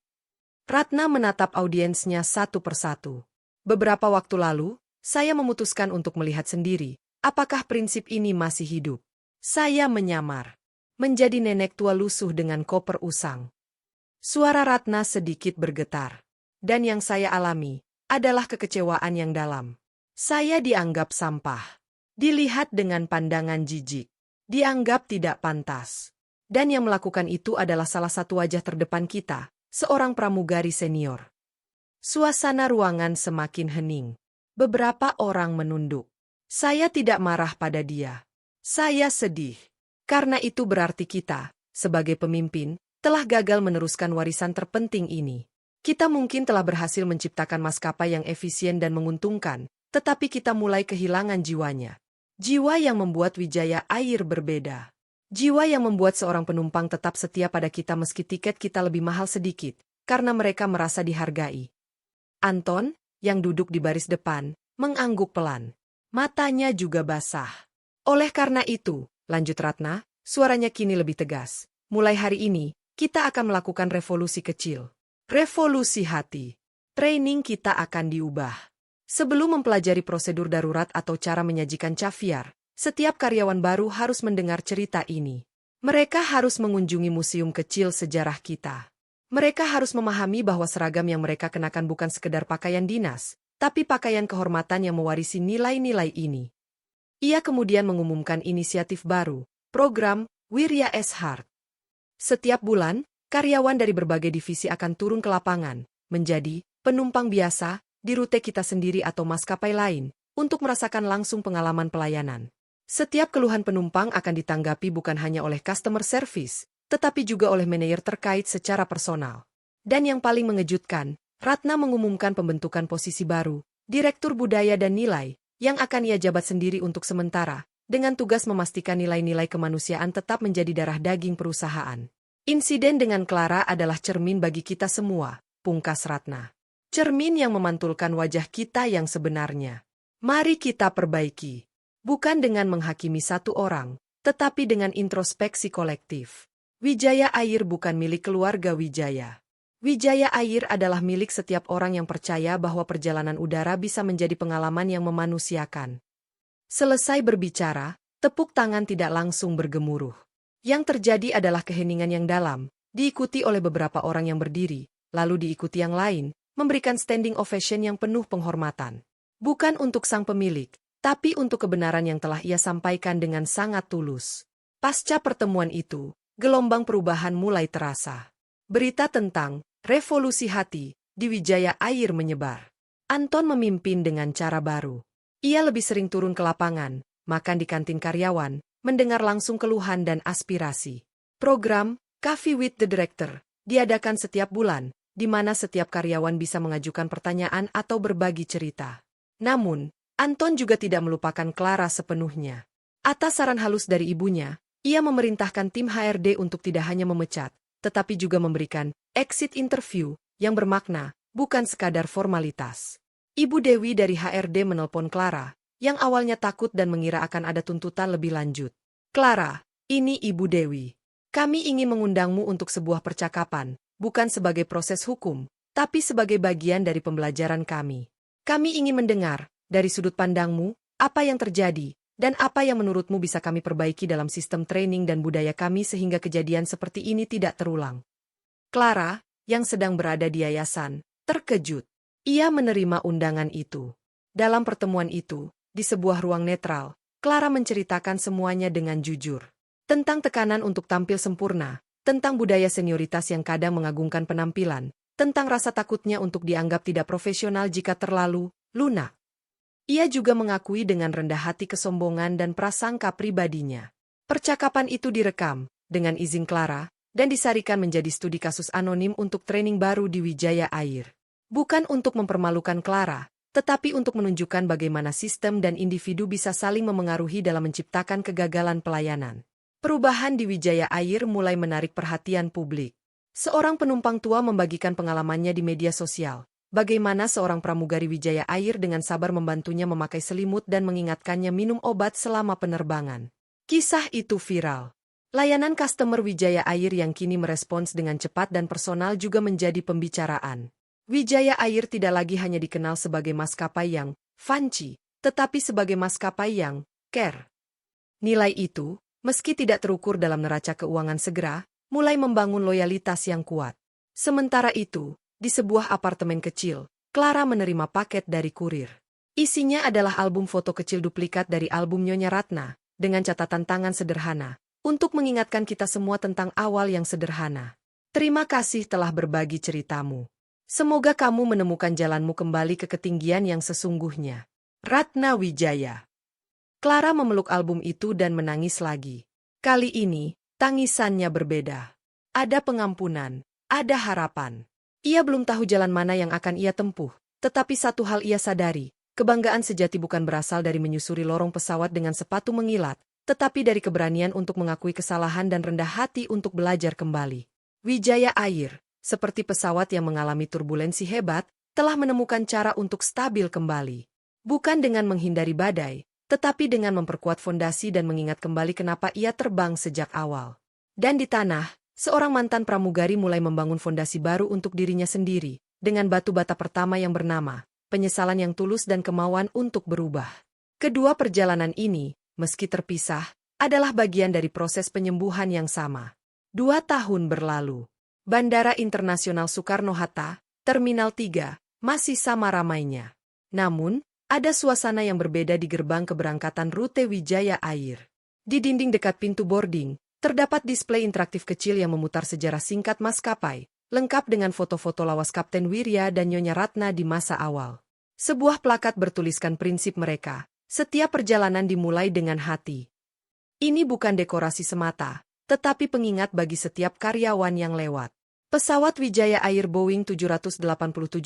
Ratna menatap audiensnya satu persatu. Beberapa waktu lalu, saya memutuskan untuk melihat sendiri, apakah prinsip ini masih hidup. Saya menyamar. Menjadi nenek tua lusuh dengan koper usang. Suara Ratna sedikit bergetar. Dan yang saya alami, adalah kekecewaan yang dalam. Saya dianggap sampah. Dilihat dengan pandangan jijik. Dianggap tidak pantas. Dan yang melakukan itu adalah salah satu wajah terdepan kita, seorang pramugari senior. Suasana ruangan semakin hening. Beberapa orang menunduk. Saya tidak marah pada dia. Saya sedih. Karena itu berarti kita, sebagai pemimpin, telah gagal meneruskan warisan terpenting ini. Kita mungkin telah berhasil menciptakan maskapai yang efisien dan menguntungkan, tetapi kita mulai kehilangan jiwanya. Jiwa yang membuat Wijaya Air berbeda. Jiwa yang membuat seorang penumpang tetap setia pada kita meski tiket kita lebih mahal sedikit, karena mereka merasa dihargai. Anton, yang duduk di baris depan, mengangguk pelan. Matanya juga basah. Oleh karena itu, lanjut Ratna, suaranya kini lebih tegas. Mulai hari ini, kita akan melakukan revolusi kecil. Revolusi hati. Training kita akan diubah. Sebelum mempelajari prosedur darurat atau cara menyajikan caviar, setiap karyawan baru harus mendengar cerita ini. Mereka harus mengunjungi museum kecil sejarah kita. Mereka harus memahami bahwa seragam yang mereka kenakan bukan sekedar pakaian dinas, tapi pakaian kehormatan yang mewarisi nilai-nilai ini. Ia kemudian mengumumkan inisiatif baru, program Wirya S. Heart. Setiap bulan, karyawan dari berbagai divisi akan turun ke lapangan, menjadi penumpang biasa di rute kita sendiri atau maskapai lain, untuk merasakan langsung pengalaman pelayanan. Setiap keluhan penumpang akan ditanggapi bukan hanya oleh customer service, tetapi juga oleh manajer terkait secara personal. Dan yang paling mengejutkan, Ratna mengumumkan pembentukan posisi baru, Direktur Budaya dan Nilai, yang akan ia jabat sendiri untuk sementara, dengan tugas memastikan nilai-nilai kemanusiaan tetap menjadi darah daging perusahaan. Insiden dengan Clara adalah cermin bagi kita semua, pungkas Ratna. Cermin yang memantulkan wajah kita yang sebenarnya. Mari kita perbaiki. Bukan dengan menghakimi satu orang, tetapi dengan introspeksi kolektif. Wijaya Air bukan milik keluarga Wijaya. Wijaya Air adalah milik setiap orang yang percaya bahwa perjalanan udara bisa menjadi pengalaman yang memanusiakan. Selesai berbicara, tepuk tangan tidak langsung bergemuruh. Yang terjadi adalah keheningan yang dalam, diikuti oleh beberapa orang yang berdiri, lalu diikuti yang lain, memberikan standing ovation yang penuh penghormatan. Bukan untuk sang pemilik, tapi untuk kebenaran yang telah ia sampaikan dengan sangat tulus. Pasca pertemuan itu, gelombang perubahan mulai terasa. Berita tentang revolusi hati di Wijaya Air menyebar. Anton memimpin dengan cara baru. Ia lebih sering turun ke lapangan, makan di kantin karyawan, mendengar langsung keluhan dan aspirasi. Program Coffee with the Director diadakan setiap bulan, di mana setiap karyawan bisa mengajukan pertanyaan atau berbagi cerita. Namun, Anton juga tidak melupakan Clara sepenuhnya. Atas saran halus dari ibunya, ia memerintahkan tim HRD untuk tidak hanya memecat, tetapi juga memberikan exit interview yang bermakna, bukan sekadar formalitas. Ibu Dewi dari HRD menelpon Clara, yang awalnya takut dan mengira akan ada tuntutan lebih lanjut. Clara, ini Ibu Dewi. Kami ingin mengundangmu untuk sebuah percakapan, bukan sebagai proses hukum, tapi sebagai bagian dari pembelajaran kami. Kami ingin mendengar, dari sudut pandangmu, apa yang terjadi, dan apa yang menurutmu bisa kami perbaiki dalam sistem training dan budaya kami sehingga kejadian seperti ini tidak terulang. Clara, yang sedang berada di yayasan, terkejut. Ia menerima undangan itu. Dalam pertemuan itu, di sebuah ruang netral, Clara menceritakan semuanya dengan jujur. Tentang tekanan untuk tampil sempurna, tentang budaya senioritas yang kadang mengagungkan penampilan, tentang rasa takutnya untuk dianggap tidak profesional jika terlalu lunak. Ia juga mengakui dengan rendah hati kesombongan dan prasangka pribadinya. Percakapan itu direkam, dengan izin Clara, dan disarikan menjadi studi kasus anonim untuk training baru di Wijaya Air. Bukan untuk mempermalukan Clara, tetapi untuk menunjukkan bagaimana sistem dan individu bisa saling memengaruhi dalam menciptakan kegagalan pelayanan. Perubahan di Wijaya Air mulai menarik perhatian publik. Seorang penumpang tua membagikan pengalamannya di media sosial. Bagaimana seorang pramugari Wijaya Air dengan sabar membantunya memakai selimut dan mengingatkannya minum obat selama penerbangan. Kisah itu viral. Layanan customer Wijaya Air yang kini merespons dengan cepat dan personal juga menjadi pembicaraan. Wijaya Air tidak lagi hanya dikenal sebagai maskapai yang fancy, tetapi sebagai maskapai yang care. Nilai itu, meski tidak terukur dalam neraca keuangan segera, mulai membangun loyalitas yang kuat. Sementara itu, di sebuah apartemen kecil, Clara menerima paket dari kurir. Isinya adalah album foto kecil duplikat dari album Nyonya Ratna, dengan catatan tangan sederhana, untuk mengingatkan kita semua tentang awal yang sederhana. Terima kasih telah berbagi ceritamu. Semoga kamu menemukan jalanmu kembali ke ketinggian yang sesungguhnya. Ratna Wijaya. Clara memeluk album itu dan menangis lagi. Kali ini, tangisannya berbeda. Ada pengampunan, ada harapan. Ia belum tahu jalan mana yang akan ia tempuh, tetapi satu hal ia sadari, kebanggaan sejati bukan berasal dari menyusuri lorong pesawat dengan sepatu mengilat, tetapi dari keberanian untuk mengakui kesalahan dan rendah hati untuk belajar kembali. Wijaya Air, seperti pesawat yang mengalami turbulensi hebat, telah menemukan cara untuk stabil kembali. Bukan dengan menghindari badai, tetapi dengan memperkuat fondasi dan mengingat kembali kenapa ia terbang sejak awal. Dan di tanah, seorang mantan pramugari mulai membangun fondasi baru untuk dirinya sendiri, dengan batu bata pertama yang bernama penyesalan yang tulus dan kemauan untuk berubah. Kedua perjalanan ini, meski terpisah, adalah bagian dari proses penyembuhan yang sama. 2 tahun berlalu. Bandara Internasional Soekarno-Hatta, Terminal 3, masih sama ramainya. Namun, ada suasana yang berbeda di gerbang keberangkatan rute Wijaya Air. Di dinding dekat pintu boarding, terdapat display interaktif kecil yang memutar sejarah singkat maskapai, lengkap dengan foto-foto lawas Kapten Wirya dan Nyonya Ratna di masa awal. Sebuah plakat bertuliskan prinsip mereka, setiap perjalanan dimulai dengan hati. Ini bukan dekorasi semata, tetapi pengingat bagi setiap karyawan yang lewat. Pesawat Wijaya Air Boeing 787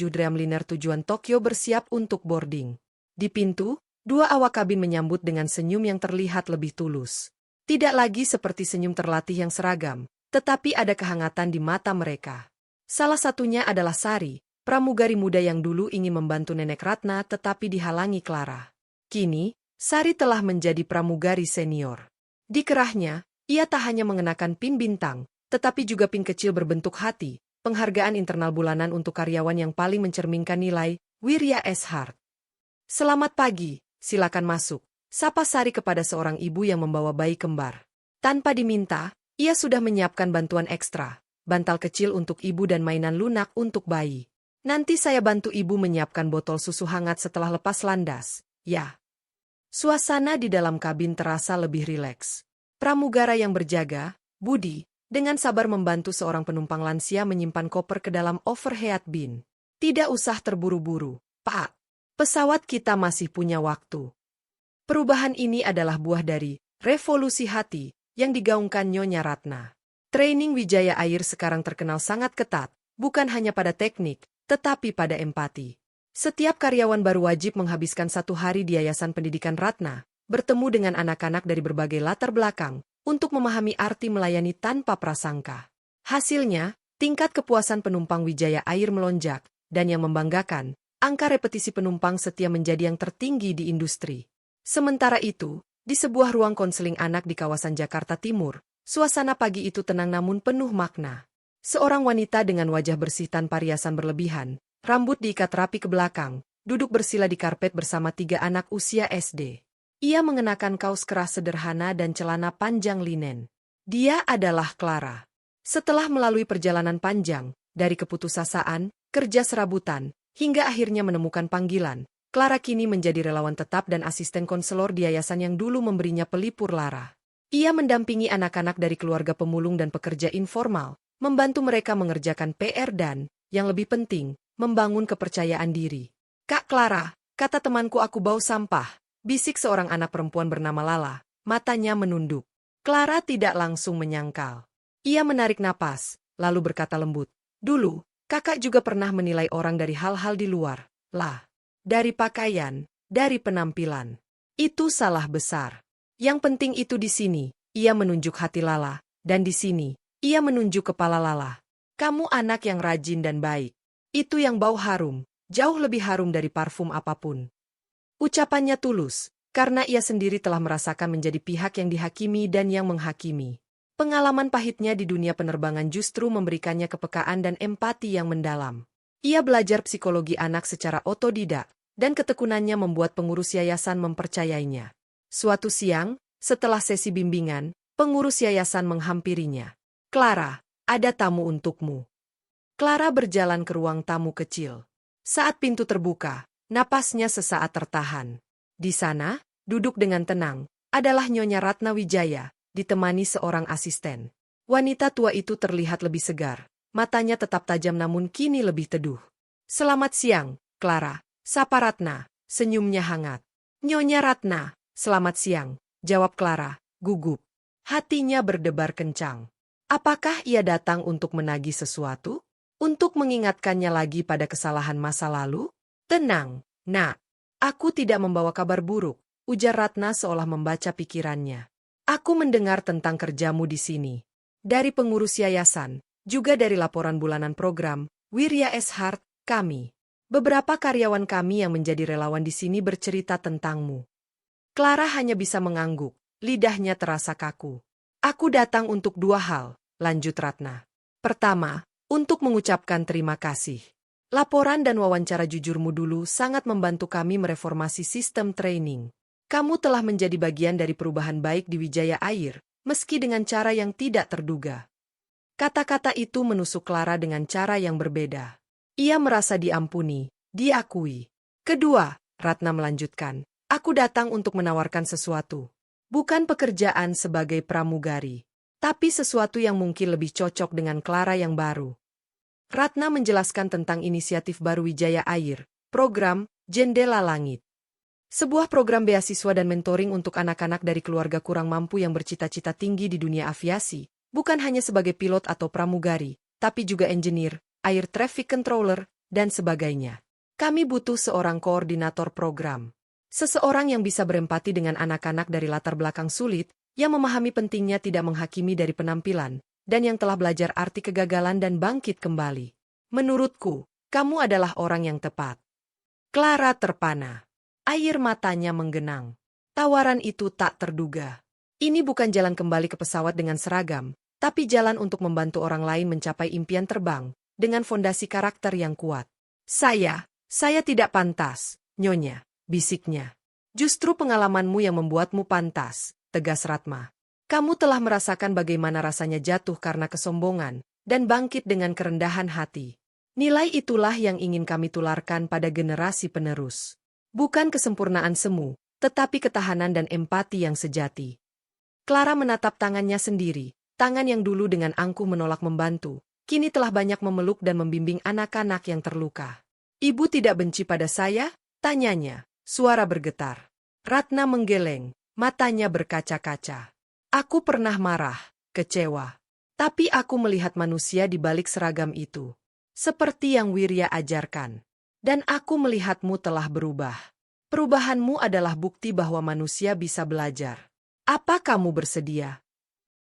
Dreamliner tujuan Tokyo bersiap untuk boarding. Di pintu, 2 awak kabin menyambut dengan senyum yang terlihat lebih tulus. Tidak lagi seperti senyum terlatih yang seragam, tetapi ada kehangatan di mata mereka. Salah satunya adalah Sari, pramugari muda yang dulu ingin membantu Nenek Ratna tetapi dihalangi Clara. Kini, Sari telah menjadi pramugari senior. Di kerahnya, ia tak hanya mengenakan pin bintang, tetapi juga pin kecil berbentuk hati, penghargaan internal bulanan untuk karyawan yang paling mencerminkan nilai, Wirya S. Hart. Selamat pagi, silakan masuk, sapa Sari kepada seorang ibu yang membawa bayi kembar. Tanpa diminta, ia sudah menyiapkan bantuan ekstra, bantal kecil untuk ibu dan mainan lunak untuk bayi. Nanti saya bantu ibu menyiapkan botol susu hangat setelah lepas landas, ya. Suasana di dalam kabin terasa lebih rileks. Pramugara yang berjaga, Budi, dengan sabar membantu seorang penumpang lansia menyimpan koper ke dalam overhead bin. Tidak usah terburu-buru, Pak. Pesawat kita masih punya waktu. Perubahan ini adalah buah dari revolusi hati yang digaungkan Nyonya Ratna. Training Wijaya Air sekarang terkenal sangat ketat, bukan hanya pada teknik, tetapi pada empati. Setiap karyawan baru wajib menghabiskan 1 hari di Yayasan Pendidikan Ratna, bertemu dengan anak-anak dari berbagai latar belakang, untuk memahami arti melayani tanpa prasangka. Hasilnya, tingkat kepuasan penumpang Wijaya Air melonjak, dan yang membanggakan, angka repetisi penumpang setia menjadi yang tertinggi di industri. Sementara itu, di sebuah ruang konseling anak di kawasan Jakarta Timur, suasana pagi itu tenang namun penuh makna. Seorang wanita dengan wajah bersih tanpa riasan berlebihan, rambut diikat rapi ke belakang, duduk bersila di karpet bersama 3 anak usia SD. Ia mengenakan kaos keras sederhana dan celana panjang linen. Dia adalah Clara. Setelah melalui perjalanan panjang, dari keputusasaan, kerja serabutan, hingga akhirnya menemukan panggilan, Clara kini menjadi relawan tetap dan asisten konselor di yayasan yang dulu memberinya pelipur lara. Ia mendampingi anak-anak dari keluarga pemulung dan pekerja informal, membantu mereka mengerjakan PR dan, yang lebih penting, membangun kepercayaan diri. Kak Clara, kata temanku aku bau sampah. Bisik seorang anak perempuan bernama Lala, matanya menunduk. Clara tidak langsung menyangkal. Ia menarik napas, lalu berkata lembut, "Dulu, kakak juga pernah menilai orang dari hal-hal di luar, lah. Dari pakaian, dari penampilan. Itu salah besar. Yang penting itu di sini," ia menunjuk hati Lala, "dan di sini, ia menunjuk kepala Lala. Kamu anak yang rajin dan baik. Itu yang bau harum, jauh lebih harum dari parfum apapun." Ucapannya tulus, karena ia sendiri telah merasakan menjadi pihak yang dihakimi dan yang menghakimi. Pengalaman pahitnya di dunia penerbangan justru memberikannya kepekaan dan empati yang mendalam. Ia belajar psikologi anak secara otodidak, dan ketekunannya membuat pengurus yayasan mempercayainya. Suatu siang, setelah sesi bimbingan, pengurus yayasan menghampirinya. "Clara, ada tamu untukmu." Clara berjalan ke ruang tamu kecil. Saat pintu terbuka, napasnya sesaat tertahan. Di sana, duduk dengan tenang, adalah Nyonya Ratna Wijaya, ditemani seorang asisten. Wanita tua itu terlihat lebih segar, matanya tetap tajam namun kini lebih teduh. "Selamat siang, Clara," sapa Ratna, senyumnya hangat. "Nyonya Ratna, selamat siang," jawab Clara, gugup. Hatinya berdebar kencang. Apakah ia datang untuk menagih sesuatu? Untuk mengingatkannya lagi pada kesalahan masa lalu? "Tenang, Nak. Aku tidak membawa kabar buruk," ujar Ratna seolah membaca pikirannya. "Aku mendengar tentang kerjamu di sini. Dari pengurus yayasan, juga dari laporan bulanan program, Wirya S. Hart, kami. Beberapa karyawan kami yang menjadi relawan di sini bercerita tentangmu." Clara hanya bisa mengangguk, lidahnya terasa kaku. "Aku datang untuk 2 hal," lanjut Ratna. "Pertama, untuk mengucapkan terima kasih. Laporan dan wawancara jujurmu dulu sangat membantu kami mereformasi sistem training. Kamu telah menjadi bagian dari perubahan baik di Wijaya Air, meski dengan cara yang tidak terduga. Kata-kata itu menusuk Clara dengan cara yang berbeda. Ia merasa diampuni, diakui. Kedua, Ratna melanjutkan, aku datang untuk menawarkan sesuatu. Bukan pekerjaan sebagai pramugari, tapi sesuatu yang mungkin lebih cocok dengan Clara yang baru. Ratna menjelaskan tentang inisiatif baru Wijaya Air, program Jendela Langit. Sebuah program beasiswa dan mentoring untuk anak-anak dari keluarga kurang mampu yang bercita-cita tinggi di dunia aviasi, bukan hanya sebagai pilot atau pramugari, tapi juga engineer, air traffic controller, dan sebagainya. Kami butuh seorang koordinator program. Seseorang yang bisa berempati dengan anak-anak dari latar belakang sulit, yang memahami pentingnya tidak menghakimi dari penampilan, dan yang telah belajar arti kegagalan dan bangkit kembali. Menurutku, kamu adalah orang yang tepat. Clara terpana. Air matanya menggenang. Tawaran itu tak terduga. Ini bukan jalan kembali ke pesawat dengan seragam, tapi jalan untuk membantu orang lain mencapai impian terbang, dengan fondasi karakter yang kuat. Saya tidak pantas, Nyonya. Bisiknya. Justru pengalamanmu yang membuatmu pantas, tegas Ratma. Kamu telah merasakan bagaimana rasanya jatuh karena kesombongan, dan bangkit dengan kerendahan hati. Nilai itulah yang ingin kami tularkan pada generasi penerus. Bukan kesempurnaan semu, tetapi ketahanan dan empati yang sejati. Clara menatap tangannya sendiri, tangan yang dulu dengan angkuh menolak membantu, kini telah banyak memeluk dan membimbing anak-anak yang terluka. Ibu tidak benci pada saya? Tanyanya. Suara bergetar. Ratna menggeleng, matanya berkaca-kaca. Aku pernah marah, kecewa. Tapi aku melihat manusia di balik seragam itu. Seperti yang Wirya ajarkan. Dan aku melihatmu telah berubah. Perubahanmu adalah bukti bahwa manusia bisa belajar. Apa kamu bersedia?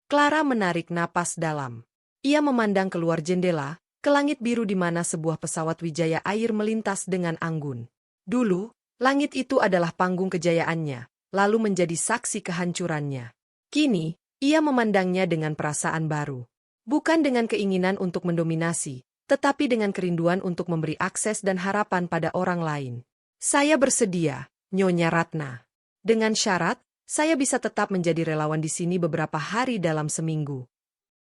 Clara menarik napas dalam. Ia memandang keluar jendela, ke langit biru di mana sebuah pesawat Wijaya Air melintas dengan anggun. Dulu, langit itu adalah panggung kejayaannya, lalu menjadi saksi kehancurannya. Kini, ia memandangnya dengan perasaan baru. Bukan dengan keinginan untuk mendominasi, tetapi dengan kerinduan untuk memberi akses dan harapan pada orang lain. Saya bersedia, Nyonya Ratna. Dengan syarat, saya bisa tetap menjadi relawan di sini beberapa hari dalam seminggu.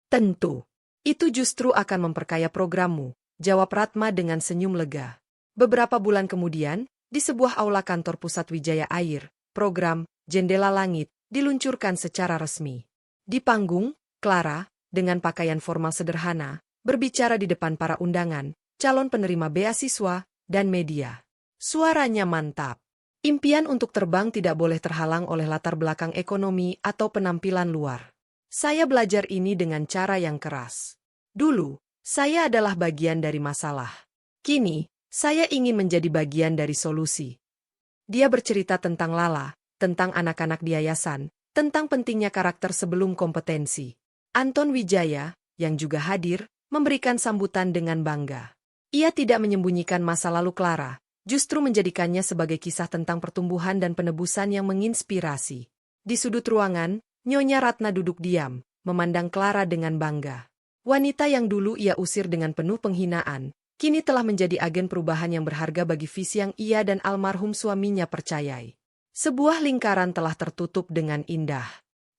Tentu. Itu justru akan memperkaya programmu, jawab Ratma dengan senyum lega. Beberapa bulan kemudian, di sebuah aula kantor pusat Wijaya Air, program Jendela Langit diluncurkan secara resmi. Di panggung, Clara, dengan pakaian formal sederhana, berbicara di depan para undangan, calon penerima beasiswa, dan media. Suaranya mantap. Impian untuk terbang tidak boleh terhalang oleh latar belakang ekonomi atau penampilan luar. Saya belajar ini dengan cara yang keras. Dulu, saya adalah bagian dari masalah. Kini, saya ingin menjadi bagian dari solusi. Dia bercerita tentang Lala, tentang anak-anak di yayasan, tentang pentingnya karakter sebelum kompetensi. Anton Wijaya, yang juga hadir, memberikan sambutan dengan bangga. Ia tidak menyembunyikan masa lalu Clara, justru menjadikannya sebagai kisah tentang pertumbuhan dan penebusan yang menginspirasi. Di sudut ruangan, Nyonya Ratna duduk diam, memandang Clara dengan bangga. Wanita yang dulu ia usir dengan penuh penghinaan, kini telah menjadi agen perubahan yang berharga bagi visi yang ia dan almarhum suaminya percayai. Sebuah lingkaran telah tertutup dengan indah.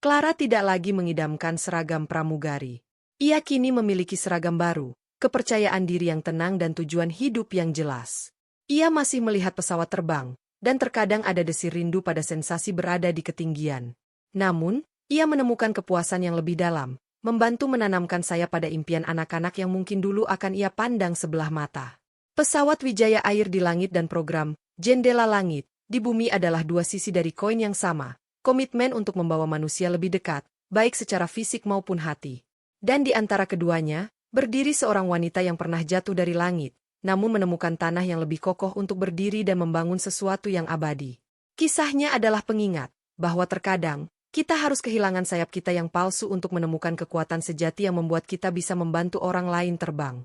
Clara tidak lagi mengidamkan seragam pramugari. Ia kini memiliki seragam baru, kepercayaan diri yang tenang dan tujuan hidup yang jelas. Ia masih melihat pesawat terbang, dan terkadang ada desir rindu pada sensasi berada di ketinggian. Namun, ia menemukan kepuasan yang lebih dalam, membantu menanamkan sayap pada impian anak-anak yang mungkin dulu akan ia pandang sebelah mata. Pesawat Wijaya Air di langit dan program Jendela Langit di bumi adalah dua sisi dari koin yang sama, komitmen untuk membawa manusia lebih dekat, baik secara fisik maupun hati. Dan di antara keduanya, berdiri seorang wanita yang pernah jatuh dari langit, namun menemukan tanah yang lebih kokoh untuk berdiri dan membangun sesuatu yang abadi. Kisahnya adalah pengingat bahwa terkadang, kita harus kehilangan sayap kita yang palsu untuk menemukan kekuatan sejati yang membuat kita bisa membantu orang lain terbang.